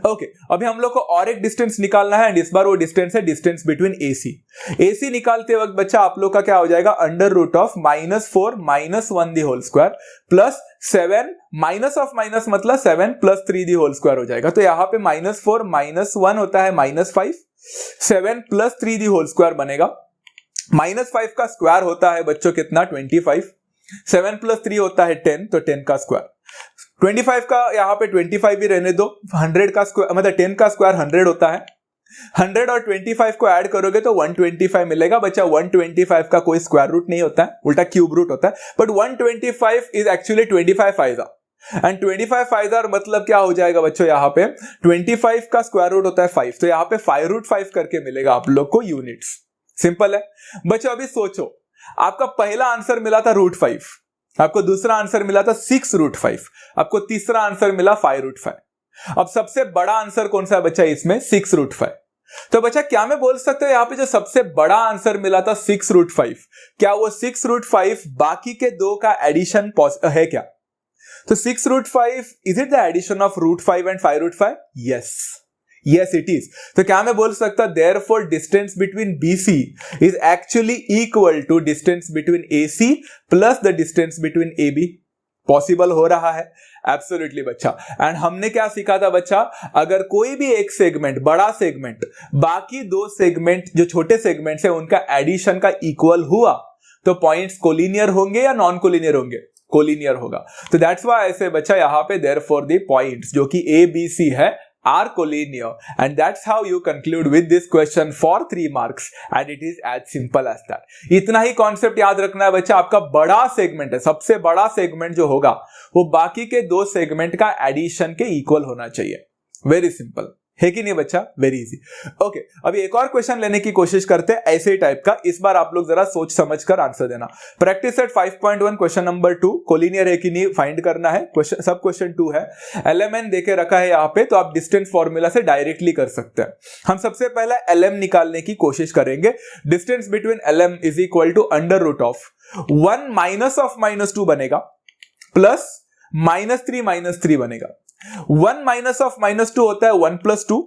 ओके, अभी हम लोग को और एक डिस्टेंस निकालना है, एंड इस बार वो डिस्टेंस है डिस्टेंस बिटवीन AC। AC निकालते वक्त बच्चा आप लोग का क्या हो जाएगा, under root of -4 minus 1 the whole square plus 7 minus of minus मतलब 7 प्लस 3 दी होल स्क्वायर हो जाएगा। तो यहां पे -4 माइनस 1 होता है -5, 7 प्लस 3 दी होल स्क्वायर बनेगा। -5 का स्क्वायर होता है बच्चों कितना, 25, 7 प्लस 3 होता है 10, तो 10 का स्क्वायर। 25 का यहाँ पे 25 भी रहने दो, 100 का स्क्वायर मतलब 10 का स्क्वायर 100 होता है। 100 और 25 को ऐड करोगे तो 125 मिलेगा बच्चा। 125 का कोई स्क्वायर रूट नहीं होता है, उल्टा क्यूब रूट होता है, but 125 is actually 25 Pfizer, and 25 Pfizer मतलब क्या हो जाएगा बच्चों, यहाँ पे 25 का स्क्वायर रूट होता है 5, तो यहाँ पे 5 रूट 5 करके मिलेगा आप लोग को यूनिट्स। सिंपल है बच्चों। अभी सोचो, आपका पहला आंसर मिला था रूट 5, आपको दूसरा आंसर मिला था 6 रूट 5, आपको तीसरा आंसर मिला 5 रूट 5। अब सबसे बड़ा आंसर कौन सा है बच्चा इसमें, 6 रूट 5। तो बच्चा क्या मैं बोल सकता हूं, यहां पे जो सबसे बड़ा आंसर मिला था 6 रूट 5, क्या वो 6 रूट 5 बाकी के दो का एडिशन है क्या? तो 6 root 5 is it the addition of root 5 and 5 root 5? Yes it is। तो क्या मैं बोल सकता therefore distance between BC is actually equal to distance between AC plus the distance between AB। Possible हो रहा है एब्सोल्युटली बच्चा। एंड हमने क्या सीखा था बच्चा, अगर कोई भी एक सेगमेंट, बड़ा सेगमेंट, बाकी दो सेगमेंट जो छोटे सेगमेंट्स है उनका एडिशन का इक्वल हुआ तो पॉइंट्स कोलिनियर होंगे या नॉन कोलिनियर होंगे, कोलिनियर होगा। तो दैट्स व्हाई ऐसे बच्चा यहाँ पे therefore the पॉइंट्स जो कि ABC है are collinear, and that's how you conclude with this question for 3 marks, and it is as simple as that। इतना ही कॉन्सेप्ट याद रखना है बच्चा। आपका बड़ा सेगमेंट है, सबसे बड़ा सेगमेंट जो होगा वो बाकी के दो सेगमेंट का एडिशन के इक्वल होना चाहिए। वेरी सिंपल है कि नहीं बच्चा, वेरी इजी। ओके, अभी एक और क्वेश्चन लेने की कोशिश करते हैं ऐसे ही टाइप का। इस बार आप लोग जरा सोच समझ कर आंसर देना। Practice set 5.1 question number 2, collinear है कि नहीं फाइंड करना है। क्वेश्चन सब क्वेश्चन 2 है, LMN देके रखा है यहाँ पे, तो आप डिस्टेंस फॉर्मूला से डायरेक्टली कर सकते हैं। हम सबसे पहले LM निकालने की कोशिश करेंगे। Distance between LM is equal to under root of 1 minus of -2 बनेगा प्लस -3 बनेगा। 1 माइनस ऑफ -2 होता है 1 + 2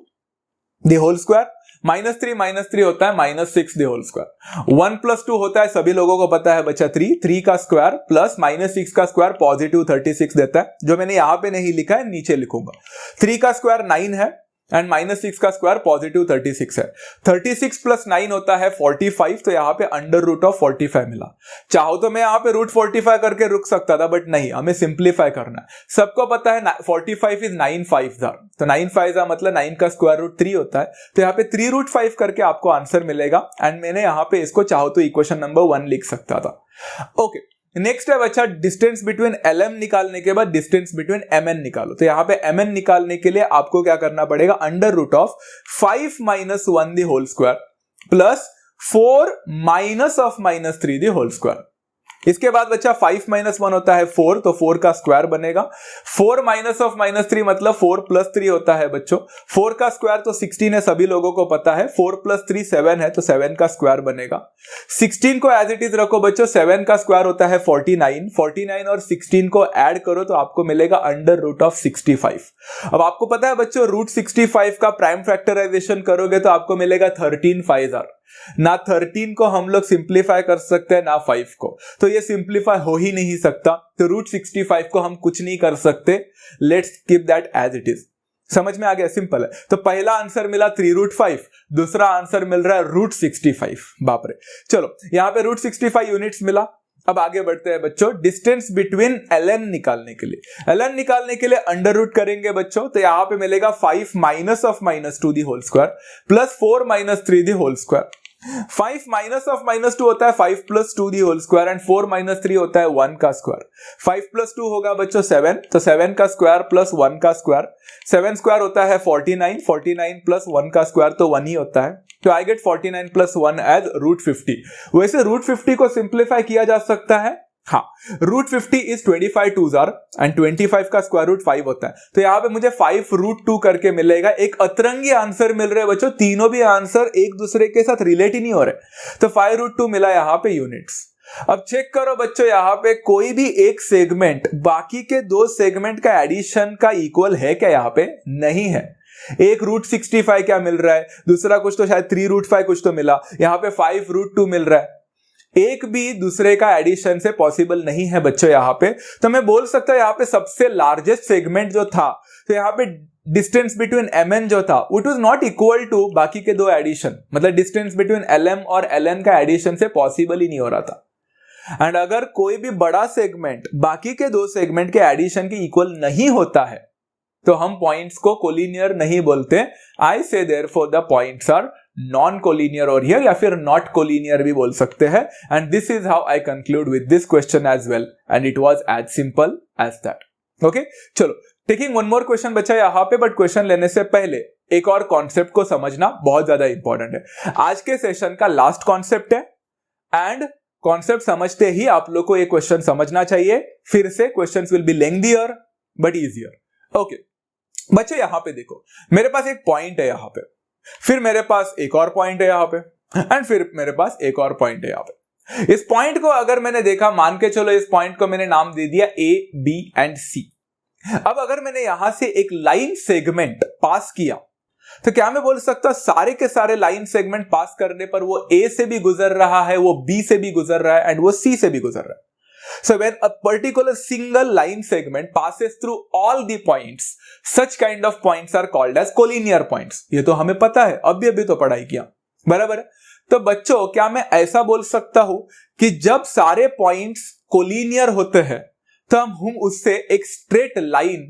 द होल स्क्वायर, -3 होता है -6 द होल स्क्वायर। 1 + 2 होता है, सभी लोगों को पता है बच्चा 3 का स्क्वायर प्लस -6 का स्क्वायर पॉजिटिव 36 देता है, जो मैंने यहां पे नहीं लिखा है नीचे लिखूंगा। 3 का स्क्वायर 9 है एंड -6 का स्क्वायर पॉजिटिव 36 है। 36 + 9 होता है 45, तो यहां पे √45 मिला। चाहो तो मैं यहां पे √45 करके रुक सकता था, बट नहीं, हमें सिंप्लीफाई करना है। सबको पता है 45 इज 9 5 तो 9 5 मतलब 9 का स्क्वायर रूट 3 होता है, तो यहाँ पे 3√5 करके आपको आंसर मिलेगा। एंड मैंने यहाँ पे इसको चाहो तो इक्वेशन नंबर 1 लिख सकता था। ओके, नेक्स्ट है बच्चा डिस्टेंस बिटवीन LM निकालने के बाद डिस्टेंस बिटवीन MN निकालो। तो यहाँ पे MN निकालने के लिए आपको क्या करना पड़ेगा, √5 - 1 the whole square plus 4 - -3 the whole square. इसके बाद बच्चा 5 - 1 होता है 4, तो 4 का स्क्वायर बनेगा। 4 - -3 मतलब 4 + 3 होता है बच्चों। 4 का स्क्वायर तो 16 है, सभी लोगों को पता है। 4 + 3 7 है, तो 7 का स्क्वायर बनेगा। 16 को एज इट इज रखो बच्चों, 7 का स्क्वायर होता है 49 और 16 को ऐड करो तो आपको मिलेगा √65। अब आपको पता है बच्चों, √65 का प्राइम फैक्टराइजेशन करोगे तो आपको मिलेगा 13 5 ना 13 को हम लोग सिंप्लीफाई कर सकते हैं ना 5 को, तो ये सिंप्लीफाई हो ही नहीं सकता। तो √65 को हम कुछ नहीं कर सकते। Let's keep that as it is. समझ में आ गया? सिंपल है। तो पहला आंसर मिला 3√5, दूसरा आंसर मिल रहा है √65। बाप रे। चलो यहाँ पे √65 यूनिट्स मिला। अब आगे बढ़ते हैं बच्चों, डिस्टेंस बिटवीन LN निकालने के लिए। LN निकालने के लिए अंडर रूट करेंगे बच्चों, तो यहां पे मिलेगा 5 - -2 the whole square plus 4 - 3 the whole square. 5 - -2 होता है 5 + 2 दी होल स्क्वायर एंड 4 - 3 होता है 1 का स्क्वायर। 5 + 2 होगा बच्चों 7, तो 7 का स्क्वायर प्लस 1 का स्क्वायर। 7 स्क्वायर होता है 49 प्लस 1 का स्क्वायर तो 1 ही होता है। तो आई गेट 49 + 1 एज √50। वैसे √50 को सिंप्लीफाई किया जा सकता है। हाँ, √50 इज 25 2s एंड 25 का स्क्वायर रूट 5 होता है, तो यहां पे मुझे 5√2 करके मिलेगा। एक अतरंगी आंसर मिल रहे हैं बच्चों, तीनों भी आंसर एक दूसरे के साथ रिलेट ही नहीं हो रहे, तो 5√2 मिला यहां पे यूनिट्स। अब चेक करो बच्चों, यहां पे कोई भी एक सेगमेंट बाकी के दो सेगमेंट का एडिशन का इक्वल है क्या? यहां पे नहीं है। एक √65 क्या मिल रहा है, दूसरा कुछ तो शायद 3√5 कुछ तो मिला, यहां पे 5√2 मिल रहा है। एक भी दूसरे का एडिशन से पॉसिबल नहीं है बच्चों यहां पे। तो मैं बोल सकता हूं यहां पे सबसे लार्जेस्ट सेगमेंट जो था, तो यहां पे डिस्टेंस बिटवीन MN जो था it was not equal to बाकी के दो एडिशन, मतलब डिस्टेंस बिटवीन LM और LN का एडिशन से पॉसिबल ही नहीं हो रहा था। एंड अगर कोई भी बड़ा सेगमेंट बाकी के दो सेगमेंट के एडिशन के इक्वल नहीं होता है तो हम पॉइंट्स को कोलिनियर नहीं बोलते। I say therefore the points are non collinear और हियर, या फिर नॉट कोलिनियर भी बोल सकते हैं। And this is how I conclude with this question as well, and it was as simple as that. Okay, चलो टेकिंग वन मोर क्वेश्चन बच्चा यहां पे, बट क्वेश्चन लेने से पहले एक और कॉन्सेप्ट को समझना बहुत ज्यादा इंपॉर्टेंट है। आज के सेशन का लास्ट कॉन्सेप्ट है एंड कॉन्सेप्ट समझते ही आप लोग को एक क्वेश्चन समझना चाहिए। फिर से questions will be lengthier but easier. Okay बच्चे, यहां पे देखो, मेरे पास एक पॉइंट है यहां पे, फिर मेरे पास एक और पॉइंट है यहां पे, एंड फिर मेरे पास एक और पॉइंट है यहां पे। इस पॉइंट को अगर मैंने देखा, मान के चलो इस पॉइंट को मैंने नाम दे दिया A, B एंड C। अब अगर मैंने यहां से एक लाइन सेगमेंट पास किया, तो क्या मैं बोल सकता हूं सारे के सारे लाइन सेगमेंट पास करने पर वो A से भी गुजर रहा है, वो B से भी गुजर रहा है एंड वो C से भी गुजर रहा है। So when a particular single line segment passes through all the points, such kind of points are called as collinear points. ये तो हमें पता है, अभी तो पढ़ाई किया, बराबर है। तो बच्चों, क्या मैं ऐसा बोल सकता हूं कि जब सारे पॉइंट्स कोलिनियर होते हैं तो हम उससे एक स्ट्रेट लाइन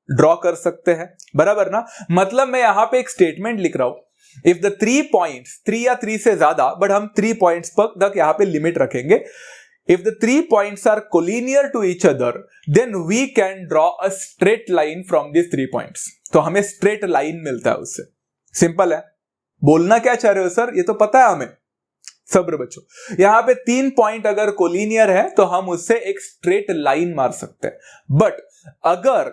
ड्रॉ कर सकते हैं, बराबर ना? मतलब मैं यहां पे एक स्टेटमेंट लिख रहा हूं, इफ द 3 पॉइंट्स, 3 या 3 से ज्यादा, बट हम 3 पॉइंट्स तक यहां पे लिमिट रखेंगे। If the 3 points are collinear to each other, then we can draw a straight line from these 3 points. तो हमें straight line मिलता है उससे। सिंपल है। बोलना क्या चाह रहे हो सर? ये तो पता है हमें। सब्र बच्चों, यहां पे 3 पॉइंट अगर कोलिनियर है तो हम उससे एक स्ट्रेट लाइन मार सकते हैं। बट अगर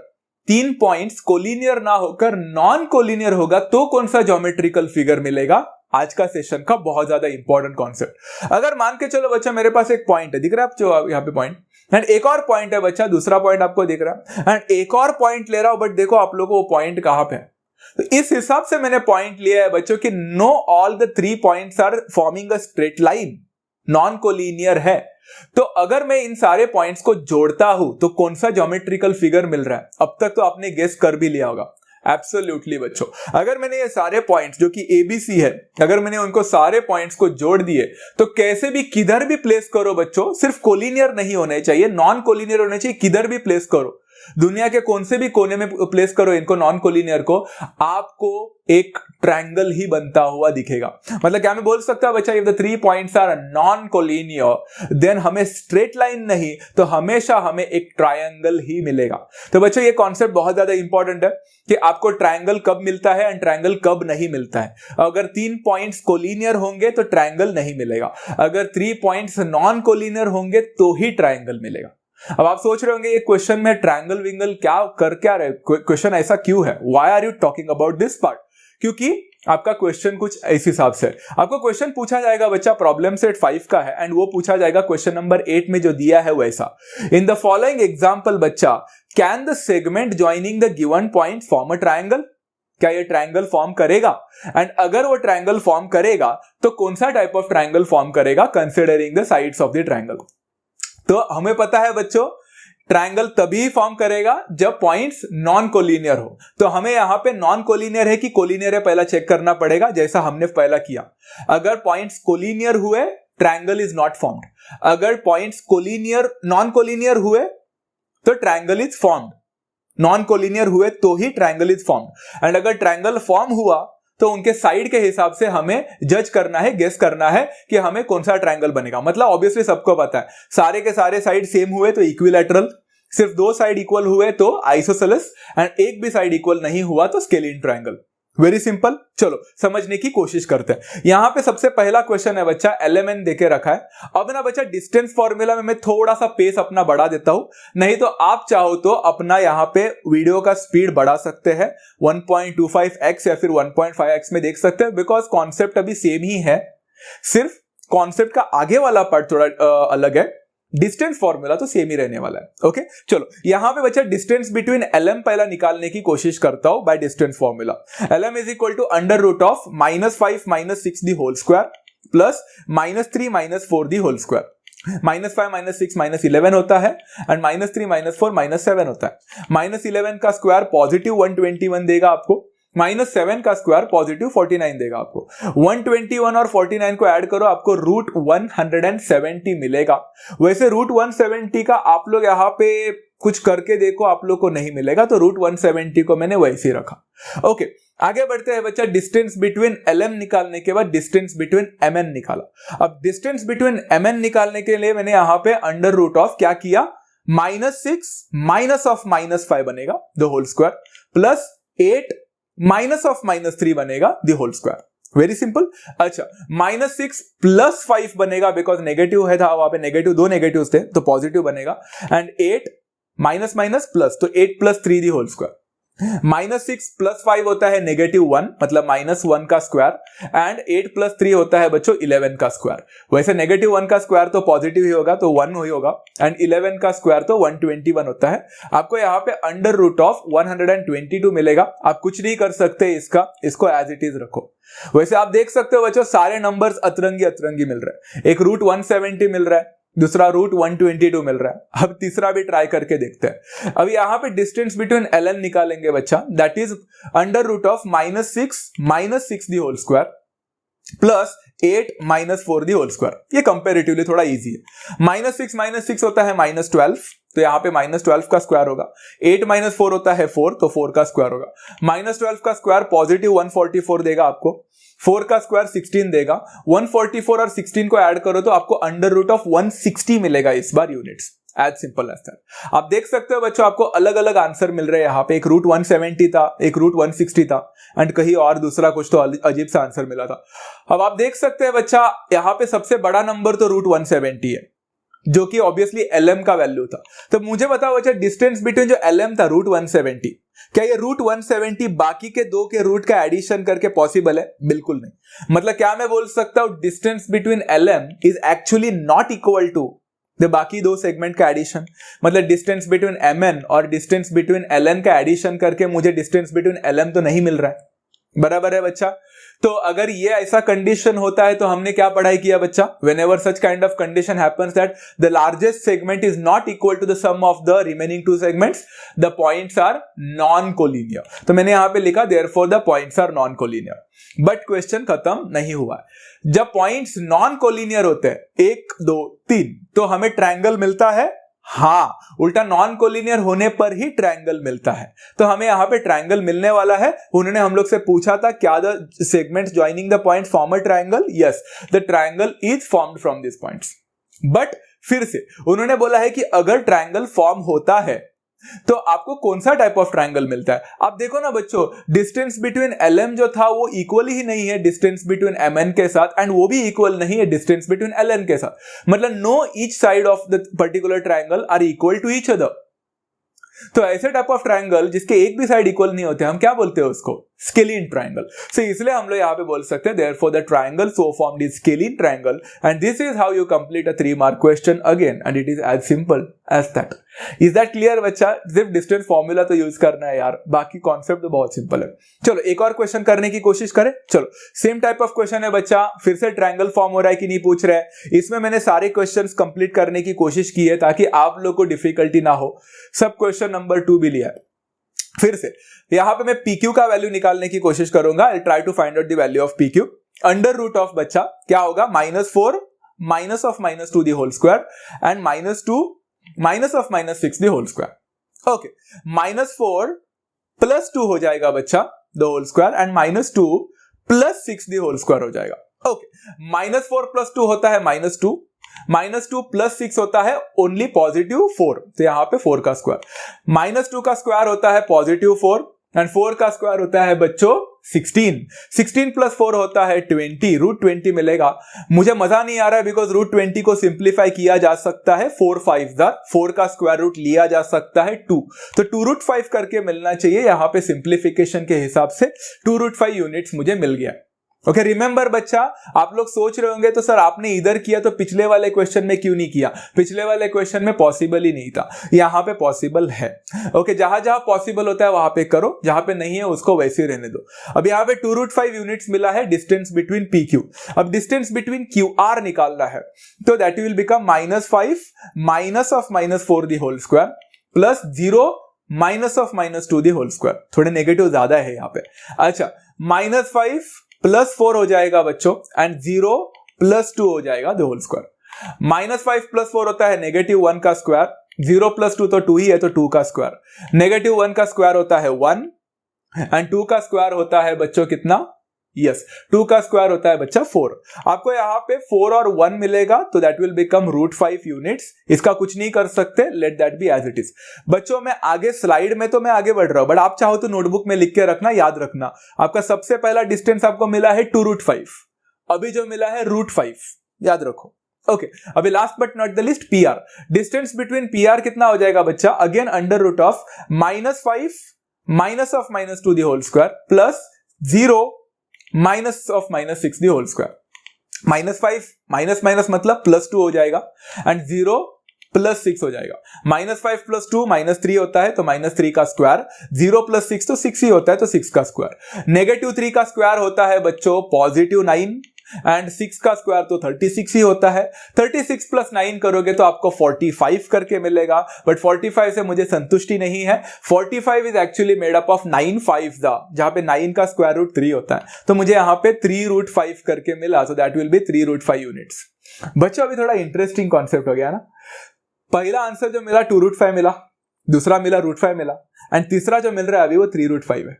3 पॉइंट्स कोलिनियर ना होकर नॉन कोलिनियर होगा तो कौन सा ज्योमेट्रिकल फिगर मिलेगा? आज का सेशन का बहुत ज्यादा इंपॉर्टेंट कॉन्सेप्ट। अगर मान के चलो बच्चा मेरे पास एक पॉइंट है, दिख रहा है आप जो यहाँ पे पॉइंट, एंड एक और पॉइंट है बच्चा, दूसरा पॉइंट आपको दिख रहा है, एंड एक और पॉइंट ले रहा हूं, बट देखो आप लोगों को वो पॉइंट कहां पे है। तो इस हिसाब से मैंने पॉइंट लिया है बच्चों कि no all the 3 points are forming a straight line, non collinear है। तो अगर मैं इन सारे पॉइंट्स को जोड़ता हूं तो कौन सा ज्योमेट्रिकल फिगर मिल रहा है? अब तक तो आपने गेस कर भी लिया होगा। एब्सोल्युटली बच्चों, अगर मैंने ये सारे पॉइंट्स जो कि ABC है, अगर मैंने उनको सारे पॉइंट्स को जोड़ दिए तो कैसे भी किधर भी प्लेस करो बच्चों, सिर्फ कोलिनियर नहीं होने चाहिए, नॉन कोलिनियर होने चाहिए, किधर भी प्लेस करो, दुनिया के कौन से भी कोने में प्लेस करो इनको, नॉन कोलिनियर को, आपको एक ट्रायंगल ही बनता हुआ दिखेगा। मतलब क्या मैं बोल सकता हूं बच्चा, if the 3 points are non collinear then हमें स्ट्रेट लाइन नहीं तो हमेशा हमें एक ट्रायंगल ही मिलेगा। तो बच्चों ये कॉन्सेप्ट बहुत ज्यादा इंपॉर्टेंट है कि आपको ट्रायंगल कब मिलता है एंड ट्रायंगल कब नहीं मिलता है। अगर 3 पॉइंट्स कोलिनियर होंगे तो ट्रायंगल नहीं मिलेगा, अगर 3 पॉइंट्स नॉन कोलिनियर होंगे तो ही ट्रायंगल मिलेगा। अब आप सोच रहे होंगे ये क्वेश्चन में ट्रायंगल विंगल क्या रहे, क्वेश्चन ऐसा क्यों है, why are you talking about this part? क्योंकि आपका क्वेश्चन कुछ इस हिसाब से, आपको क्वेश्चन पूछा जाएगा बच्चा, प्रॉब्लम सेट 5 का है एंड वो पूछा जाएगा क्वेश्चन नंबर 8 में जो दिया है वैसा। इन द फॉलोइंग एग्जांपल बच्चा, can the segment joining the given point form a triangle? क्या ये ट्रायंगल फॉर्म करेगा? एंड अगर वो ट्रायंगल फॉर्म करेगा तो कौन सा टाइप ऑफ ट्रायंगल फॉर्म करेगा considering the sides of the triangle? तो हमें पता है बच्चों ट्रायंगल तभी फॉर्म करेगा जब पॉइंट्स नॉन कोलिनियर हो। तो हमें यहां पे नॉन कोलिनियर है कि कोलिनियर है पहला चेक करना पड़ेगा, जैसा हमने पहला किया। अगर पॉइंट्स कोलिनियर हुए ट्रायंगल इज नॉट फॉर्म्ड, अगर पॉइंट्स कोलिनियर नॉन कोलिनियर हुए तो triangle is formed, non collinear हुए तो ही ट्रायंगल इज फॉर्म्ड। एंड अगर ट्रायंगल फॉर्म हुआ तो उनके साइड के हिसाब से हमें जज करना है, गेस करना है कि हमें कौन सा ट्रायंगल बनेगा। मतलब ऑब्वियसली सबको पता है सारे के सारे साइड सेम हुए तो इक्विलैटरल, सिर्फ 2 साइड इक्वल हुए तो आइसोसेलेस, एंड एक भी साइड इक्वल नहीं हुआ तो स्केलिन ट्रायंगल। Very simple. चलो समझने की कोशिश करते हैं। यहां पे सबसे पहला क्वेश्चन है बच्चा, LMN देके रखा है। अब ना बच्चा डिस्टेंस फॉर्मूला में मैं थोड़ा सा पेस अपना बढ़ा देता हूं, नहीं तो आप चाहो तो अपना यहां पे वीडियो का स्पीड बढ़ा सकते हैं, 1.25x या फिर 1.5x में देख सकते हैं, बिकॉज कॉन्सेप्ट अभी सेम ही है, सिर्फ कॉन्सेप्ट का आगे वाला पार्ट थोड़ा अलग है, डिस्टेंस फॉर्मूला तो सेम ही रहने वाला है। ओके चलो यहां पे बच्चा डिस्टेंस बिटवीन LM पहला निकालने की कोशिश करता हूं by distance formula. LM is equal to under root of -5 -6 the whole square plus -3 -4 the whole square. -5 -6 -11 होता है एंड -3 -4 -7 होता है। -11 का स्क्वायर पॉजिटिव 121 देगा आपको, -7 का स्क्वायर पॉजिटिव 49 देगा आपको। 121 और 49 को ऐड करो आपको रूट 170 मिलेगा। वैसे रूट 170 का आप लोग यहाँ पे कुछ करके देखो, आप लोग को नहीं मिलेगा, तो रूट 170 को मैंने वैसे ही रखा। ओके आगे बढ़ते हैं बच्चा, डिस्टेंस बिटवीन LM निकालने के बाद डिस्टेंस बिटवीन MN निकाला। अब डिस्टेंस बिटवीन MN निकालने के लिए मैंने यहाँ पे अंडर रूट ऑफ क्या किया, -6 माइनस ऑफ -5 बनेगा the whole square plus 8 minus of -3 बनेगा the whole square. Very simple. अच्छा -6 प्लस 5 बनेगा, बिकॉज नेगेटिव है था वहां पे, नेगेटिव 2 नेगेटिव थे तो पॉजिटिव बनेगा, एंड 8 माइनस माइनस प्लस तो 8 plus 3 the whole square. -6 plus 5 होता है -1 मतलब -1 का स्क्वायर, एंड 8 प्लस 3 होता है बच्चों 11 का स्क्वायर। वैसे -1 का स्क्वायर तो पॉजिटिव ही होगा तो 1 ही होगा, एंड 11 का स्क्वायर तो 121 होता है। आपको यहाँ पे अंडर रूट ऑफ 122 मिलेगा। आप कुछ नहीं कर सकते इसको एज इट इज रखो। वैसे आप देख सकते हो बच्चों सारे नंबर्स अतरंगी मिल रहे हैं, एक रूट 170 मिल रहा है, दूसरा रूट 122 मिल रहा है। अब तीसरा भी ट्राई करके देखते हैं। अब यहां पे डिस्टेंस बिटवीन LN निकालेंगे बच्चा, that is under root of -6 the whole square plus 8 -4 the whole square. ये कंपेरेटिवली थोड़ा इजी है। -6 होता है -12, तो यहाँ पे -12 का स्क्वायर होगा। 8 -4 होता है 4, तो 4 का स्क्वायर होगा। -12 का स्क्वायर पॉजिटिव 144 देगा आपको, 4 का स्क्वायर 16 देगा। 144 और 16 को ऐड करो तो आपको अंडर रूट ऑफ 160 मिलेगा इस बार units. As simple as that. आप देख सकते हो बच्चों आपको अलग अलग आंसर मिल रहे हैं यहाँ पे, एक रूट 170 था, एक रूट 160 था, एंड कहीं और दूसरा कुछ तो अजीब सा आंसर मिला था। अब आप देख सकते हैं बच्चा यहाँ पे सबसे बड़ा नंबर तो रूट 170 है, जो कि ऑब्वियसली LM का वैल्यू था। तो मुझे बताओ बच्चा डिस्टेंस बिटवीन जो LM था रूट 170 क्या ये रूट 170 बाकी के दो के रूट का एडिशन करके पॉसिबल है? बिल्कुल नहीं। मतलब क्या मैं बोल सकता हूं distance between LM is actually not equal to the बाकी दो सेगमेंट का एडिशन। मतलब डिस्टेंस बिटवीन MN और डिस्टेंस बिटवीन LN का एडिशन करके मुझे डिस्टेंस बिटवीन LM तो नहीं मिल रहा है। बराबर है बच्चा? तो अगर ये ऐसा कंडीशन होता है तो हमने क्या पढ़ाई किया बच्चा? whenever such kind of condition happens that the largest segment is not equal to the sum of the remaining two segments, the points are non-collinear। तो मैंने यहां पे लिखा therefore the points are non-collinear। But question खत्म नहीं हुआ है। जब पॉइंट्स नॉन कोलिनियर होते हैं 1 2 3 तो हमें ट्रायंगल मिलता है? हाँ, उल्टा नॉन कोलिनियर होने पर ही ट्रायंगल मिलता है। तो हमें यहां पे ट्रायंगल मिलने वाला है। उन्होंने हम लोग से पूछा था क्या the segments joining the point form a triangle? Yes, the triangle is formed from this points. But फिर से उन्होंने बोला है कि अगर ट्रायंगल फॉर्म होता है तो आपको कौन सा टाइप ऑफ ट्रायंगल मिलता है। आप देखो ना बच्चों, डिस्टेंस बिटवीन LM जो था वो इक्वल ही नहीं है डिस्टेंस बिटवीन MN के साथ, एंड वो भी इक्वल नहीं है डिस्टेंस बिटवीन LN के साथ। मतलब no each side of the particular triangle are equal to each other. तो ऐसे टाइप ऑफ ट्रायंगल जिसके एक भी साइड इक्वल नहीं होते हम क्या बोलते हैं उसको? Scalene triangle. सो इसलिए हम लोग यहां पे बोल सकते हैं therefore the triangle so formed is scalene triangle, and this is how you complete a 3 mark question again, and it is as simple as that. Is that clear बच्चा? सिर्फ डिस्टेंस फॉर्मूला तो यूज करना है यार, बाकी concept तो बहुत simple है। चलो एक और क्वेश्चन करने की कोशिश करें। चलो सेम टाइप ऑफ क्वेश्चन है बच्चा, फिर से ट्रायंगल फॉर्म हो रहा है कि नहीं पूछ रहे हैं। इसमें मैंने सारे क्वेश्चंस कंप्लीट करने की कोशिश की है ताकि आप लोग को डिफिकल्टी ना हो। सब क्वेश्चन नंबर 2 भी लिया है। फिर से यहां पे मैं PQ का वैल्यू निकालने की कोशिश करूंगा। I try to find out the value of PQ। Under root of बच्चा क्या होगा? -4 minus of -2 the whole square and -2 minus of -6 the whole square. Okay, -4 plus 2 हो जाएगा बच्चा the whole square, and -2 plus 6 the whole square हो जाएगा। Okay, -4 plus 2 होता है -2, -2 प्लस 6 होता है ओनली +4, तो यहां पे 4 का स्क्वायर। -2 का स्क्वायर होता है +4, एंड 4 का स्क्वायर होता है बच्चों 16। 16 प्लस 4 होता है 20, √20 मिलेगा। मुझे मजा नहीं आ रहा है बिकॉज √20 को सिंप्लीफाई किया जा सकता है 4 5 4 का स्क्वायर रूट लिया जा सकता है 2, तो 2√5 करके मिलना चाहिए। यहां पे सिंप्लीफिकेशन के हिसाब से 2√5 यूनिट्स मुझे मिल गया। ओके, रिमेंबर बच्चा, आप लोग सोच रहे होंगे तो सर आपने इधर किया तो पिछले वाले क्वेश्चन में क्यों नहीं किया? पिछले वाले क्वेश्चन में पॉसिबल ही नहीं था, यहां पे पॉसिबल है। ओके, जहां जहां पॉसिबल होता है वहां पे करो, जहां पे नहीं है उसको वैसे ही रहने दो। अब यहां पे 2√5 यूनिट्स मिला है डिस्टेंस बिटवीन PQ। अब डिस्टेंस बिटवीन QR निकालना है तो that will become -5 minus of -4 the whole square plus 0 minus of -2 the whole square. थोड़े नेगेटिव ज्यादा है यहां पे। अच्छा, -5 प्लस 4 हो जाएगा बच्चों, एंड 0 प्लस 2 हो जाएगा द होल स्क्वायर। -5 प्लस 4 होता है -1 का स्क्वायर, 0 प्लस 2 तो 2 ही है तो 2 का स्क्वायर। -1 का स्क्वायर होता है 1, एंड 2 का स्क्वायर होता है बच्चों कितना? यस, 2 का स्क्वायर होता है बच्चा 4। आपको यहां पे 4 और 1 मिलेगा तो दैट विल बिकम √5 यूनिट्स। इसका कुछ नहीं कर सकते, let that be as it is. बच्चों मैं आगे स्लाइड में तो मैं आगे बढ़ रहा हूं, बट आप चाहो तो नोटबुक में लिख के रखना, याद रखना। आपका सबसे पहला डिस्टेंस आपको मिला है 2√5, अभी जो मिला है √5, याद रखो। ओके, अभी last but not the least PR। Distance between PR कितना हो जाएगा बच्चा? Again under root of -5 minus of -2 the whole square plus 0 minus of -6 the whole square. -5 minus minus मतलब +2 हो जाएगा, एंड 0 प्लस 6 हो जाएगा। -5 प्लस 2 -3 होता है तो -3 का स्क्वायर, 0 प्लस 6 तो 6 ही होता है तो 6 का स्क्वायर। -3 का स्क्वायर होता है बच्चों +9, एंड 6 का स्क्वायर तो 36 ही होता है। 36 प्लस 9 करोगे तो आपको 45 करके मिलेगा, बट 45 से मुझे संतुष्टि नहीं है। 45 is actually made up of 9 5 जहां पे 9 का स्क्वायर रूट 3 होता है, तो मुझे यहां पे 3√5 करके मिला, so that will B 3√5 units. बच्चों अभी थोड़ा इंटरेस्टिंग कॉन्सेप्ट हो गया ना। पहला आंसर जो मिला 2√5 मिला, दूसरा मिला √5 मिला, एंड तीसरा जो मिल रहा है अभी वो 3√5 है।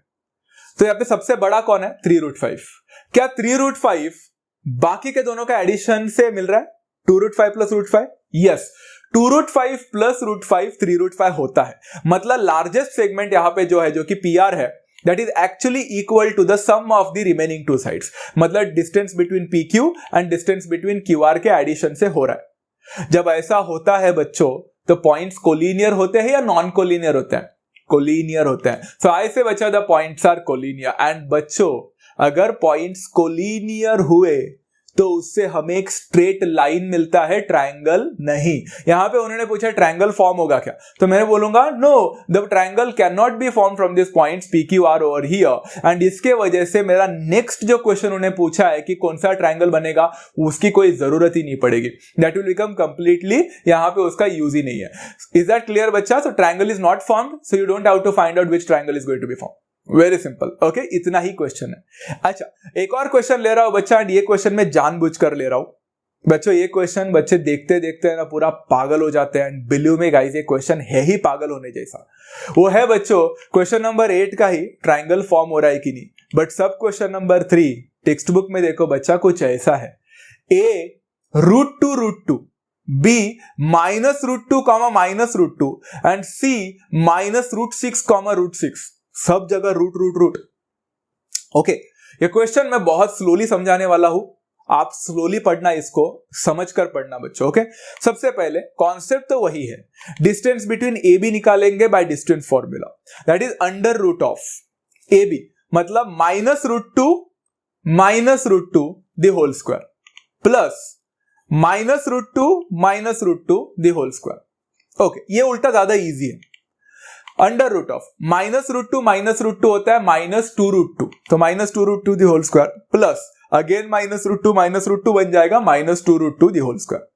तो यहाँ पे सबसे बड़ा कौन है? 3√5। क्या 3√5 बाकी के दोनों का एडिशन से मिल रहा है? 2√5 प्लस √5? यस, 2√5 प्लस √5 3√5 होता है। मतलब लार्जेस्ट सेगमेंट यहां पे जो है, जो कि PR है, that is actually equal to the sum of the remaining two sides। मतलब distance between PQ and distance between QR के एडिशन से हो रहा है। जब ऐसा होता है बच्चों तो पॉइंट्स कोलिनियर होते हैं या नॉन कोलिनियर होते हैं? कोलिनियर होते हैं। सो आई से बच्चा the points are collinear. And बच्चों अगर पॉइंट्स कोलिनियर हुए तो उससे हमें एक स्ट्रेट लाइन मिलता है, ट्रायंगल नहीं। यहां पे उन्होंने पूछा ट्रायंगल फॉर्म होगा क्या, तो मैं बोलूंगा no, the triangle can not be form from this points P Q R over here. And इसके वजह से मेरा नेक्स्ट जो क्वेश्चन उन्हें पूछा है कि कौन सा ट्रायंगल बनेगा, उसकी कोई जरूरत ही नहीं पड़ेगी, दैट विल बिकम कंप्लीटली, यहां पे उसका यूज ही नहीं है। इज दैट क्लियर बच्चा? So triangle is not formed, so you don't have to find out which triangle is going to be form. Very simple, okay, इतना ही क्वेश्चन है। अच्छा, एक और क्वेश्चन ले रहा हूं बच्चा, एंड ये क्वेश्चन मैं जानबूझकर ले रहा हूं बच्चों। ये क्वेश्चन बच्चे देखते देखते है ना पूरा पागल हो जाते हैं। एंड बिलीव मी गाइस, ये क्वेश्चन है ही पागल होने जैसा। वो है बच्चों क्वेश्चन नंबर 8 का ही, ट्रायंगल फॉर्म हो रहा है कि नहीं। बट सब क्वेश्चन नंबर 3 टेक्स्ट बुक में देखो बच्चा, कुछ ऐसा है, ए √2 B -√2, -√2 एंड C -√6, √6, सब जगह रूट। ओके, ये क्वेश्चन मैं बहुत स्लोली समझाने वाला हूं, आप स्लोली पढ़ना, इसको समझकर पढ़ना बच्चों। ओके, सबसे पहले कॉन्सेप्ट तो वही है, डिस्टेंस बिटवीन ए बी निकालेंगे by distance formula, that is under root of A B, मतलब -√2 the whole square plus -√2 the whole square. Okay, ये उल्टा ज्यादा इजी है। अंडर रूट ऑफ -√2 होता है -2√2, तो -2√2 the whole square plus again -√2 बन जाएगा -2√2 the whole square.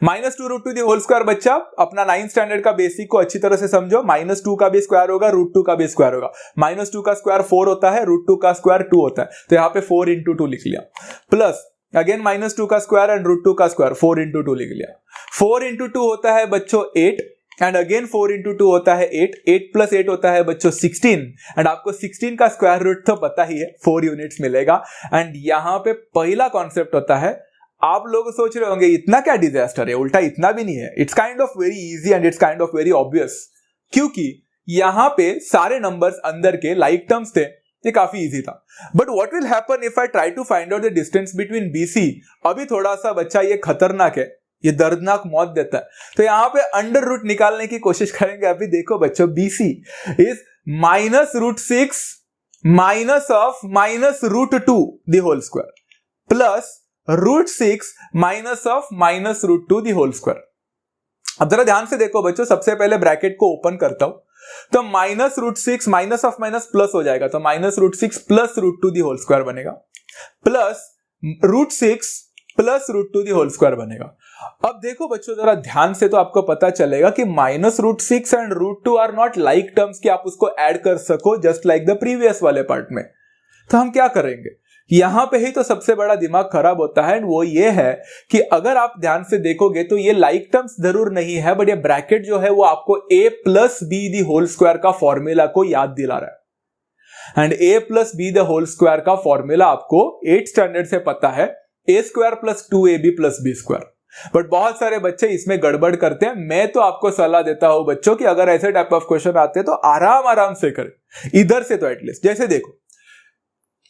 -2√2 the whole square बच्चा अपना 9th स्टैंडर्ड का बेसिक को अच्छी तरह से समझो। -2 का भी स्क्वायर होगा, √2 का भी स्क्वायर होगा। -2 का स्क्वायर 4 होता है, √2 का स्क्वायर 2 होता है, तो यहां पे 4 × 2 लिख लिया, प्लस अगेन -2 का स्क्वायर एंड √2 का स्क्वायर 4 × 2 लिख लिया। 4 × 2 होता है बच्चों 8 एंड अगेन 4 × 2 होता है 8 + 8 होता है बच्चों 16 एंड आपको 16 का स्क्वायर रूट तो पता ही है, 4 यूनिट्स मिलेगा। एंड यहां पे पहला कॉन्सेप्ट होता है, आप लोग सोच रहे होंगे इतना क्या डिजास्टर है, उल्टा इतना भी नहीं है, it's kind of very easy and it's kind of very obvious, क्योंकि यहां पे सारे नंबर्स अंदर के लाइक टर्म्स थे, ये काफी इजी था। But what will happen if I try to find out the distance between BC? अभी थोड़ा सा बच्चा ये खतरनाक है, ये दर्दनाक मौत देता है, तो यहां पे अंडर रूट निकालने की कोशिश करेंगे। अभी देखो बच्चों, BC is -√6 -√2 the whole square plus √6 -√2 the whole square. अब जरा ध्यान से देखो बच्चों, सबसे पहले ब्रैकेट को ओपन करता हूं, तो -√6 माइनस ऑफ माइनस प्लस हो जाएगा, तो -√6 प्लस √2 द होल स्क्वायर बनेगा, plus √6 plus √2 the whole square बनेगा। अब देखो बच्चों जरा ध्यान से, तो आपको पता चलेगा कि -√6 and √2 are not like terms कि आप उसको ऐड कर सको जस्ट लाइक द प्रीवियस वाले पार्ट में। तो हम क्या करेंगे, यहां पे ही तो सबसे बड़ा दिमाग खराब होता है, वो ये है कि अगर आप ध्यान से देखोगे तो ये लाइक टर्म्स जरूर नहीं है, बट ये ब्रैकेट जो है वो आपको a + b the whole square का फॉर्मूला को याद दिला रहा है। And a + b the whole square का फॉर्मूला आपको 8th स्टैंडर्ड से पता है, a² + 2ab + b²। बट बहुत सारे बच्चे इसमें गड़बड़ करते हैं। मैं तो आपको सलाह देता हूं बच्चों कि अगर ऐसे टाइप ऑफ क्वेश्चन आते हैं तो आराम से करें, इधर से तो एटलीस्ट, जैसे देखो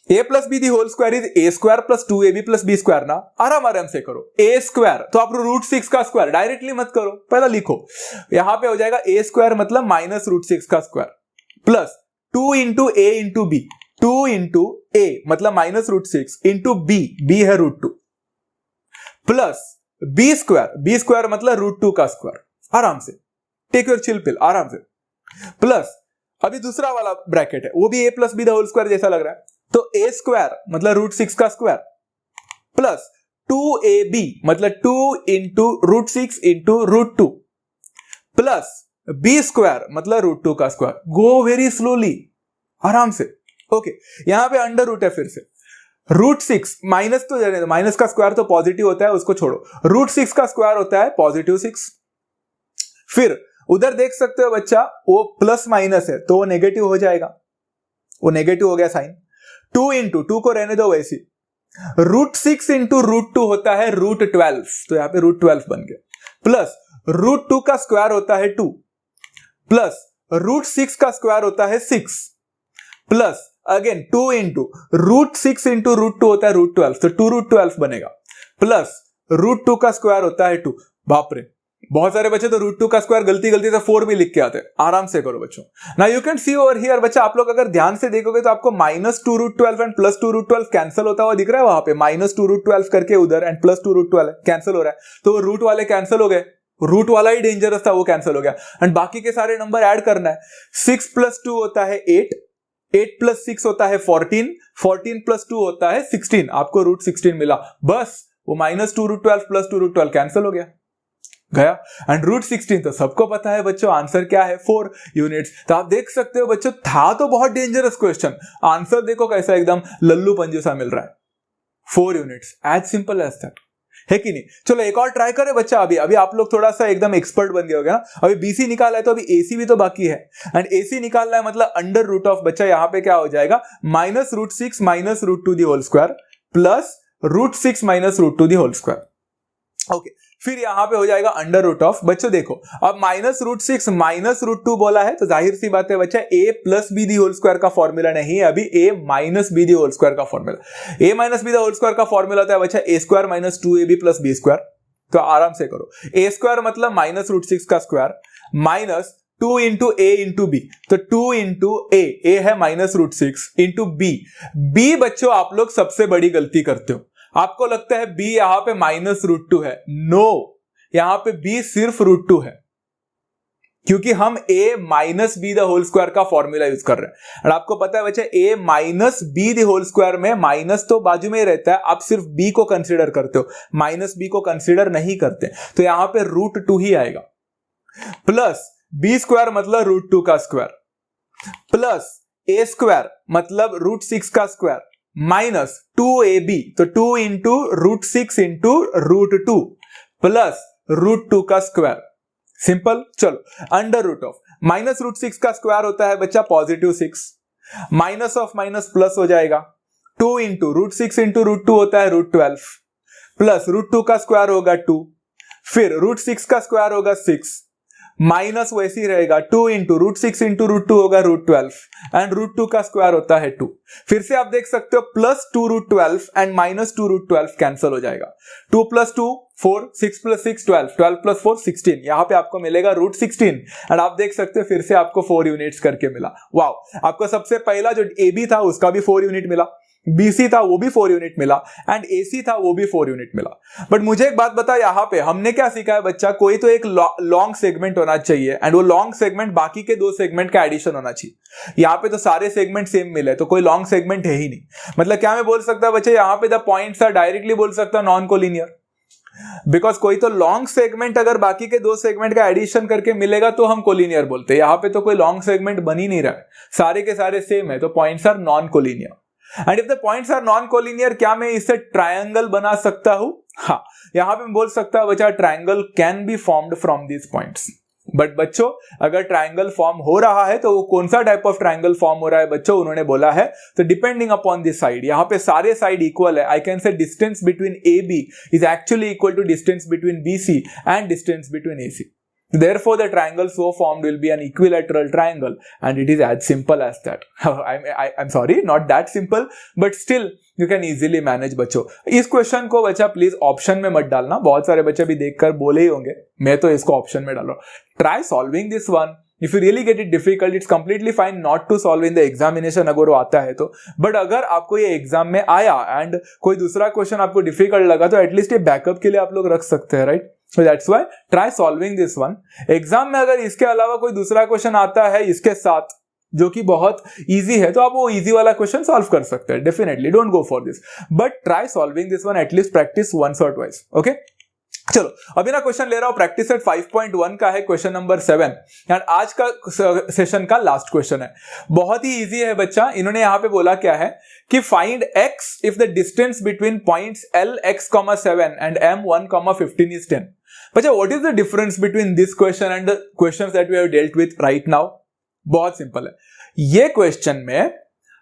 a + b the whole square is a² + 2ab + b² ना, आराम से करो। a² तो आप √6 का स्क्वायर डायरेक्टली मत करो, पहला लिखो, यहां पे हो जाएगा a² मतलब -√6 का square plus 2 × a × b, 2 × a मतलब -√6 × b है √2 प्लस b² मतलब √2 का स्क्वायर, आराम से टेक योर चिल पिल, आराम से, प्लस अभी दूसरा वाला ब्रैकेट है, वो भी a + b the whole square जैसा लग रहा है, तो a² मतलब √6 का स्क्वायर प्लस 2ab मतलब 2 × √6 × √2 प्लस b² मतलब √2 का स्क्वायर। गो वेरी स्लोली, आराम से। ओके, यहां पे अंडर रूट है, फिर से √6 माइनस तो जाने दो, माइनस का स्क्वायर तो पॉजिटिव होता है, उसको छोड़ो, √6 का स्क्वायर होता है +6। फिर उधर देख सकते हो बच्चा, वो प्लस माइनस है तो वो नेगेटिव हो जाएगा, वो नेगेटिव हो गया साइन। 2 × 2 को रहने दो वैसी, √6 × √2 होता है √12, तो यहां पे √12 बन गया, प्लस √2 का स्क्वायर होता है 2 प्लस √6 का स्क्वायर होता है 6 प्लस अगेन 2 × √6 × √2 होता है √12, तो 2 √12 बनेगा, प्लस √2 का स्क्वायर होता है 2, बाप रे, बहुत सारे बच्चे तो √2 का स्क्वायर गलती से 4 भी लिख के आते हैं। आराम से करो बच्चों। ना you can see over here बच्चा, आप लोग अगर ध्यान से देखोगे तो आपको -2√12 एंड +2√12 कैंसिल होता हुआ दिख रहा है वहां पे, -2√12 करके उधर एंड +2√12 कैंसिल हो रहा है, तो रूट वाले कैंसिल हो गए, रूट वाला ही डेंजरस था वो कैंसिल हो गया। एंड बाकी के सारे नंबर ऐड करना है। 6 + 2 होता है 8, 8 + 6 होता है 14, 14 + 2 होता है 16, आपको √16 मिला। बस वो -2√12 +2√12 कैंसिल हो गया। एंड √16 तो सबको पता है बच्चों, आंसर क्या है 4 यूनिट्स। तो आप देख सकते हो बच्चों, था तो बहुत डेंजरस क्वेश्चन, आंसर देखो कैसा एकदम लल्लू पंजू सा मिल रहा है, 4 units, as simple as that, है कि नहीं। चलो एक और ट्राई करें बच्चा। अभी आप लोग थोड़ा सा एकदम एक्सपर्ट बन गए हो गया ना। अभी BC निकाला है तो अभी AC भी तो बाकी है, एंड AC निकालना है मतलब अंडर रूट ऑफ बच्चा यहाँ पे क्या हो जाएगा, -√6 -√2 the whole square plus √6 -√2 the whole square. Okay, फिर यहां पे हो जाएगा अंडर रूट ऑफ, बच्चों देखो अब -√6 -√2 बोला है तो जाहिर सी बात है बच्चा a + b the whole square का फॉर्मूला नहीं है, अभी a - b the whole square का formula, a - b the whole square का फॉर्मूला होता है बच्चा a² - 2ab + b²। तो आराम से करो, a² मतलब -√6 का स्क्वायर माइनस 2 × a × b, तो 2 × a है -√6 × b बच्चों आप लोग सबसे बड़ी गलती करते हो, आपको लगता है b यहां पे -√2 है, नो, यहां पे b सिर्फ √2 है, क्योंकि हम a - b the whole square का फॉर्मूला यूज कर रहे हैं। और आपको पता है बच्चे a - b the whole square में माइनस तो बाजू में ही रहता है, आप सिर्फ b को कंसीडर करते हो, -b को कंसीडर नहीं करते, तो यहां पे √2 ही आएगा, प्लस b² मतलब √2 का स्क्वायर, प्लस a² मतलब √6 का स्क्वायर माइनस 2ab, तो 2 × √6 × √2 प्लस √2 का स्क्वायर, सिंपल। चलो अंडर रूट ऑफ -√6 का स्क्वायर होता है बच्चा +6, माइनस ऑफ माइनस प्लस हो जाएगा, 2 × √6 × √2 होता है √12 प्लस √2 का स्क्वायर होगा 2, फिर √6 का स्क्वायर होगा 6, माइनस वैसे ही रहेगा, 2 × √6 × √2 होगा √12 एंड √2 का स्क्वायर होता है 2। फिर से आप देख सकते हो +2√12 एंड -2√12 कैंसिल हो जाएगा, 2 + 2 4, 6 + 6 12, 12 + 4 16, यहां पे आपको मिलेगा √16 एंड आप देख सकते हो फिर से आपको 4 यूनिट्स करके मिला। वाओ, आपको सबसे पहला जो AB था उसका भी 4 यूनिट मिला, BC था वो भी 4 यूनिट मिला एंड AC था वो भी 4 यूनिट मिला। बट मुझे एक बात बता, यहाँ पे हमने क्या सीखा है बच्चा, कोई तो एक लॉन्ग सेगमेंट होना चाहिए एंड वो लॉन्ग सेगमेंट बाकी के 2 सेगमेंट का एडिशन होना चाहिए। यहाँ पे तो सारे सेगमेंट सेम मिले तो कोई लॉन्ग सेगमेंट है ही नहीं। मतलब क्या मैं बोल सकता बच्चे, यहाँ पे द पॉइंट्स आर डायरेक्टली बोल सकता नॉन कोलिनियर, बिकॉज कोई तो लॉन्ग सेगमेंट अगर बाकी के 2 सेगमेंट का एडिशन करके मिलेगा तो हम कोलिनियर बोलते हैं। यहाँ पे तो कोई लॉन्ग सेगमेंट बन ही नहीं रहा है, सारे के सारे सेम है, तो points are non collinear. And if the points are non collinear, क्या मैं इससे ट्रायंगल बना सकता हूं? हाँ, यहां पे मैं बोल सकता हूं बच्चा triangle can be formed from these points. But बच्चों अगर ट्रायंगल फॉर्म हो रहा है तो वो कौन सा टाइप ऑफ ट्रायंगल फॉर्म हो रहा है बच्चों, उन्होंने बोला है तो डिपेंडिंग अपॉन दिस साइड, यहां पे सारे साइड इक्वल है। I can say distance between AB is actually equal to distance between BC and distance between AC. Therefore, the triangle so formed will be an equilateral triangle, and it is as simple as that. I'm sorry, not that simple, but still you can easily manage बच्चों। इस question को बच्चा please option में मत डालना, बहुत सारे बच्चे भी देखकर बोले ही होंगे, मैं तो इसको ऑप्शन में डाल रहा हूं। Try solving this one. If you really get it difficult, it's completely fine not to solve in the examination अगर वो आता है तो। बट अगर आपको ये एग्जाम में आया एंड कोई दूसरा क्वेश्चन आपको डिफिकल्ट लगा तो एटलीस्ट ये बैकअप के लिए आप लोग रख सकते हैं, right? So that's why try solving this one. Exam में अगर इसके अलावा कोई दूसरा क्वेश्चन आता है इसके साथ जो कि बहुत इजी है तो आप वो इजी वाला क्वेश्चन सॉल्व कर सकते हैं। Definitely don't go for this, but try solving this one, at least practice once और ट्वाइस। ओके, चलो अभी ना क्वेश्चन ले रहा हूं प्रैक्टिस सेट 5.1 का है, क्वेश्चन नंबर 7 एंड आज का सेशन का लास्ट क्वेश्चन है। बहुत ही इजी है बच्चा। इन्होंने यहां पे बोला क्या है कि find x if the distance between points LX,7 and M1,15 is 10। बच्चा what is the difference between this question and the questions that we have dealt with right now? बहुत सिंपल है, ये क्वेश्चन में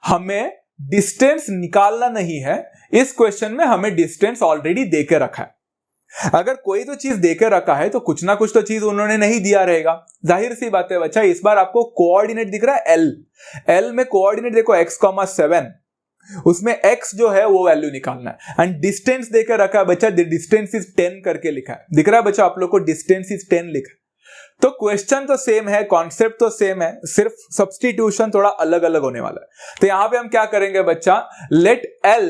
हमें डिस्टेंस निकालना नहीं है, इस क्वेश्चन में हमें डिस्टेंस ऑलरेडी देके रखा है। अगर कोई तो चीज देके रखा है तो कुछ ना कुछ तो चीज उन्होंने नहीं दिया रहेगा, जाहिर सी बात है बच्चा। इस बार आपको कोऑर्डिनेट दिख रहा है L में कोऑर्डिनेट देखो x,7 उसमें x जो है वो वैल्यू निकालना है एंड डिस्टेंस देकर रखा है बच्चा, डिस्टेंस इज 10 करके लिखा है, दिख रहा है बच्चा आप लोग को, डिस्टेंस इज 10 लिखा है। तो क्वेश्चन तो सेम है, कॉन्सेप्ट तो सेम है, सिर्फ सब्स्टिट्यूशन थोड़ा अलग अलग होने वाला है। तो यहां पे हम क्या करेंगे बच्चा, let L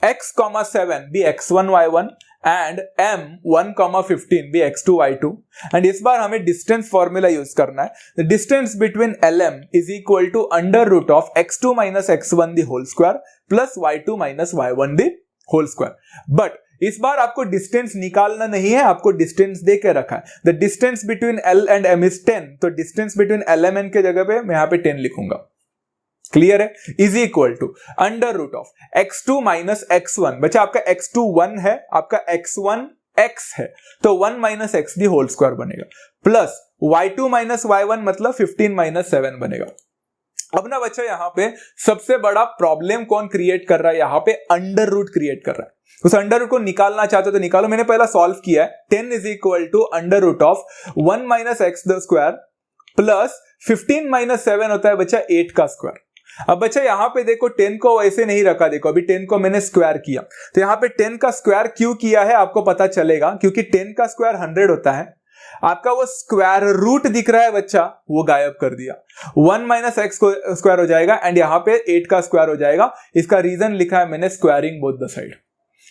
x,7 be x1 y1 and m 1,15 be x2 y2 and इस बार हमें डिस्टेंस फॉर्मूला यूज करना है। Distance between lm is equal to under root of x2 minus x1 the whole square plus y2 minus y1 the whole square. But इस बार आपको distance निकालना नहीं है, आपको डिस्टेंस दे के रखा है। The distance between L and M is 10, तो distance between L M N के जगह पे मैं यहां पे 10 लिखूंगा, क्लियर है, is equal to under root of x2 minus x1, बच्चा आपका x2 1 है, आपका x1 x है, तो 1 minus x the whole square बनेगा, प्लस y2 माइनस y1 मतलब 15 माइनस 7 बनेगा। अब ना बच्चा यहां पे सबसे बड़ा प्रॉब्लम कौन क्रिएट कर रहा है, यहां पे अंडर रूट क्रिएट कर रहा है। उस अंडर रूट को निकालना चाहते हो तो निकालो, मैंने पहला सॉल्व किया है। 10 is equal to under root of 1 minus x the square plus 15 minus 7 होता है बच्चा 8 का स्क्वायर। अब बच्चा यहां पे देखो 10 को वैसे नहीं रखा, देखो अभी 10 को मैंने स्क्वायर किया, तो यहां पे 10 का स्क्वायर क्यों किया है आपको पता चलेगा, क्योंकि 10 का स्क्वायर 100 होता है। आपका वो स्क्वायर रूट दिख रहा है बच्चा, वो गायब कर दिया, 1 माइनस एक्स को स्क्वायर हो जाएगा एंड यहां पे 8 का स्क्वायर हो जाएगा। इसका रीजन लिखा है मैंने स्क्वायरिंग बोथ द साइड।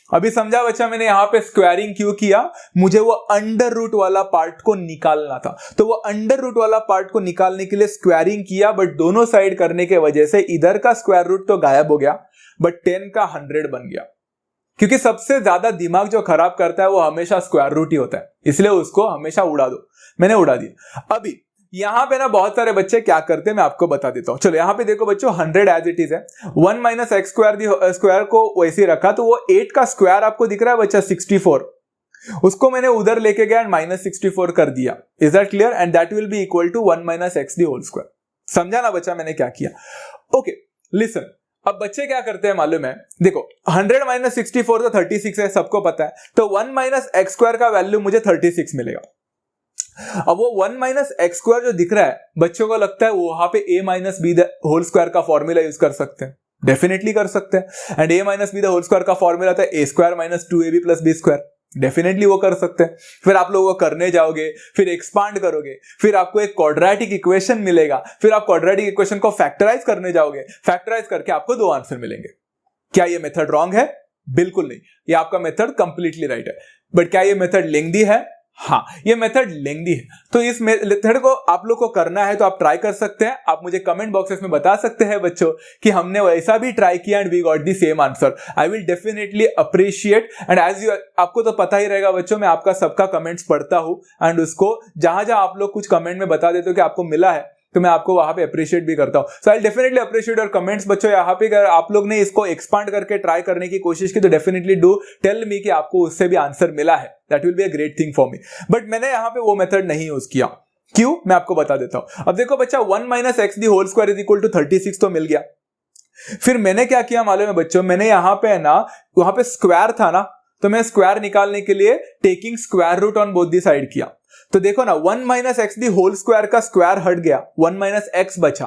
अभी समझा बच्चा मैंने यहां पे स्क्वायरिंग क्यों किया, मुझे वो अंडर रूट वाला पार्ट को निकालना था, तो वो अंडर रूट वाला पार्ट को निकालने के लिए स्क्वायरिंग किया, बट दोनों साइड करने के वजह से इधर का स्क्वायर रूट तो गायब हो गया बट 10 का 100 बन गया। क्योंकि सबसे ज्यादा दिमाग जो खराब करता है वो हमेशा स्क्वायर रूट ही होता है, इसलिए उसको हमेशा उड़ा दो, मैंने उड़ा दिया। अभी यहां पे ना बहुत सारे बच्चे क्या करते हैं मैं आपको बता देता हूं। चलो यहां पे देखो बच्चों 100 एज इट इज है, 1 माइनस एक्स स्क्वायर को वैसे रखा, तो वो 8 का स्क्वायर आपको दिख रहा है बच्चा 64, उसको मैंने उधर लेके गया एंड माइनस 64 कर दिया। Is that clear, and that will be equal to 1 minus x the whole square. समझा ना बच्चा मैंने क्या किया। ओके लिसन, अब बच्चे क्या करते हैं मालूम है, देखो 100 माइनस 64 तो 36 है, सबको पता है, तो 1 माइनस एक्स स्क्वायर का वैल्यू मुझे 36 मिलेगा। अब वो 1 माइनस एक्स स्क्वायर जो दिख रहा है बच्चों को लगता है वहां पे a minus b the whole square का फॉर्मूला यूज कर सकते हैं, डेफिनेटली कर सकते हैं। And a minus b the whole square का फॉर्मूला था a square minus 2ab plus b square, definitely वो कर सकते हैं। फिर आप लोग वो करने जाओगे, फिर एक्सपांड करोगे, फिर आपको एक क्वाड्रेटिक इक्वेशन मिलेगा, फिर आप क्वाड्रेटिक इक्वेशन को फैक्टराइज करने जाओगे, फैक्टराइज करके आपको 2 आंसर मिलेंगे। क्या ये मेथड रॉन्ग है? बिल्कुल नहीं, ये आपका मेथड कंप्लीटली राइट है। बट क्या ये मेथड लेंथी है? हाँ, ये मेथड लेंथी है। तो इस मेथड को आप लोग को करना है तो आप ट्राई कर सकते हैं। आप मुझे कमेंट बॉक्सेस में बता सकते हैं बच्चों कि हमने वैसा भी ट्राई किया and we got the same answer. I will definitely appreciate and as you, आपको तो पता ही रहेगा बच्चों मैं आपका सबका कमेंट्स पढ़ता हूं एंड उसको जहां जहां आप लोग कुछ कमेंट में बता देते हो कि आपको मिला है तो मैं आपको वहां पे अप्रिशिएट भी करता हूं। So I definitely appreciate your comments बच्चों। यहाँ पे अगर आप लोग ने इसको एक्सपांड करके ट्राई करने की कोशिश की तो डेफिनेटली डू टेल मी कि आपको उससे भी आंसर मिला है, that will be a great thing for me. But मैंने यहाँ पे वो मेथड नहीं यूज किया, क्यों मैं आपको बता देता हूं। अब देखो बच्चा 1 minus x the whole square is equal to 36 तो मिल गया। फिर मैंने क्या किया मालूम है बच्चों, मैंने यहाँ पे ना वहां पे स्क्वायर था ना, तो मैं स्क्वायर निकालने के लिए taking square root on both the side किया। तो देखो ना 1 minus x the whole square का स्क्वायर हट गया, 1 माइनस एक्स बचा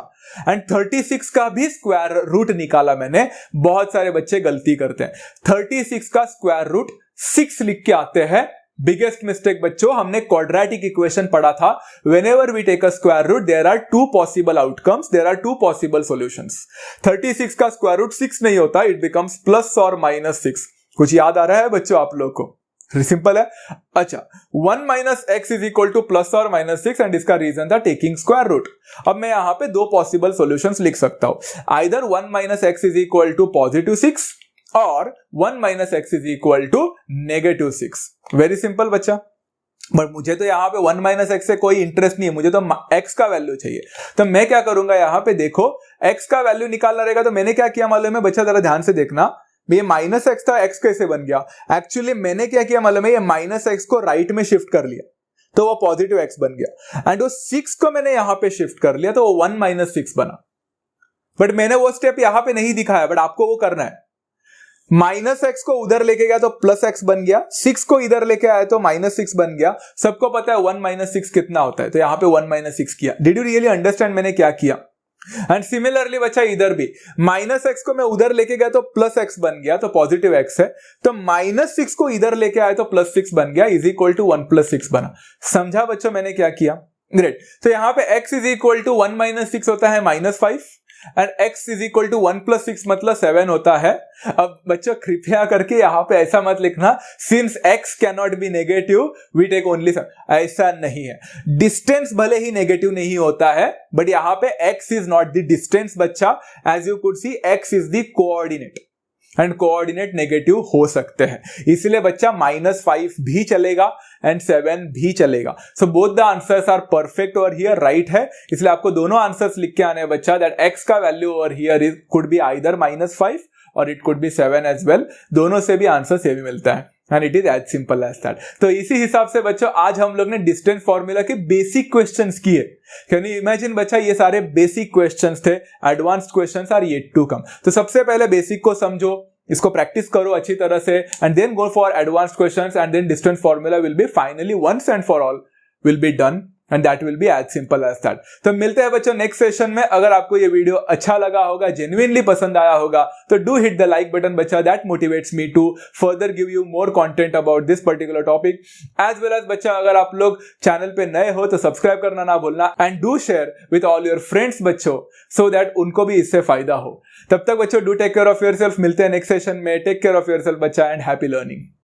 एंड 36 का भी स्क्वायर रूट निकाला मैंने। बहुत सारे बच्चे गलती करते हैं, 36 का स्क्वायर रूट 6 लिख के आते हैं। बिगेस्ट मिस्टेक बच्चों, हमने क्वाड्रेटिक इक्वेशन पढ़ा था, whenever we take a square root there are 2 possible outcomes, there are 2 possible solutions. 36 का स्क्वायर रूट 6 नहीं होता, इट बिकम्स प्लस और माइनस 6। कुछ याद आ रहा है बच्चों आप लोग को? सिंपल है। अच्छा 1 minus x is equal two plus और माइनस 6 एंड इसका रीजन था टेकिंग स्क्वायर रूट। अब मैं यहां पे 2 पॉसिबल सॉल्यूशंस लिख सकता हूं, either 1 minus x is equal to positive 6 और 1 minus x is equal to negative 6। Very simple बच्चा। बट मुझे तो यहाँ पे 1 माइनस एक्स से कोई इंटरेस्ट नहीं है, मुझे तो x का वैल्यू चाहिए। तो मैं क्या करूंगा, यहाँ पे देखो x का वैल्यू निकालना रहेगा। तो मैंने क्या किया मालूम है बच्चा, जरा ध्यान से देखना, ये माइनस एक्स था, एक्स कैसे बन गया? एक्चुअली मैंने क्या किया मालूम है, ये माइनस एक्स को राइट में शिफ्ट कर लिया तो वो पॉजिटिव एक्स बन गया एंड वो 6 को मैंने यहां पे शिफ्ट कर लिया तो वो 1 माइनस 6 बना। बट मैंने वो स्टेप यहां पे नहीं दिखाया, बट आपको वो करना है। माइनस एक्स को उधर लेके गया तो प्लस एक्स बन गया, 6 को इधर लेके आया तो माइनस 6 बन गया। सबको पता है 1 माइनस 6 कितना होता है, तो यहां पे 1 माइनस 6 किया। डिड यू रियली अंडरस्टैंड मैंने क्या किया? एंड सिमिलरली बच्चा इधर भी माइनस एक्स को मैं उधर लेके गया तो प्लस एक्स बन गया, तो पॉजिटिव एक्स है, तो माइनस 6 को इधर लेके आए तो प्लस 6 बन गया, इज इक्वल टू 1 + 6 बना। समझा बच्चों मैंने क्या किया? ग्रेट। तो यहां पे x इज इक्वल टू 1 - 6 होता है -5 and x is equal to 1 + 6 मतलब 7 होता है। अब बच्चों कृपया करके यहां पे ऐसा मत लिखना since x can not be negative we take only 7, ऐसा नहीं है। डिस्टेंस भले ही नेगेटिव नहीं होता है बट यहां पे x is not the distance बच्चा, as you could see x is the coordinate and coordinate negative हो सकते हैं, इसलिए बच्चा -5 भी चलेगा एंड 7 भी चलेगा। So both the answers are perfect over here, right है, इसलिए आपको दोनों आंसर्स लिख के आने हैं बच्चा, दैट x का value over here is could be either -5 और it could be 7 as well, दोनों से भी आंसर सेम ही मिलता है and it is as simple as that. तो इसी हिसाब से बच्चों आज हम लोग ने डिस्टेंस फॉर्मूला के बेसिक क्वेश्चंस किए। कैन यू इमेजिन बच्चा, ये सारे बेसिक क्वेश्चंस थे, advanced questions are yet to come. तो सबसे पहले बेसिक को समझो, इसको प्रैक्टिस करो अच्छी तरह से and then go for advanced questions and then distance formula will be finally once and for all will be done and that will be as simple as that. तो मिलते हैं बच्चों नेक्स्ट सेशन में। अगर आपको ये वीडियो अच्छा लगा होगा, जेन्युइनली पसंद आया होगा, तो do hit the like button बच्चा, that motivates me to further give you more content about this particular topic. As well as बच्चा अगर आप लोग चैनल पे नए हो तो सब्सक्राइब करना ना भूलना and do share with all your friends बच्चों, सो दैट उनको भी इससे फायदा हो। तब तक बच्चों do take care of yourself, मिलते हैं नेक्स्ट सेशन में। टेक केयर ऑफ योरसेल्फ बच्चा एंड हैप्पी लर्निंग।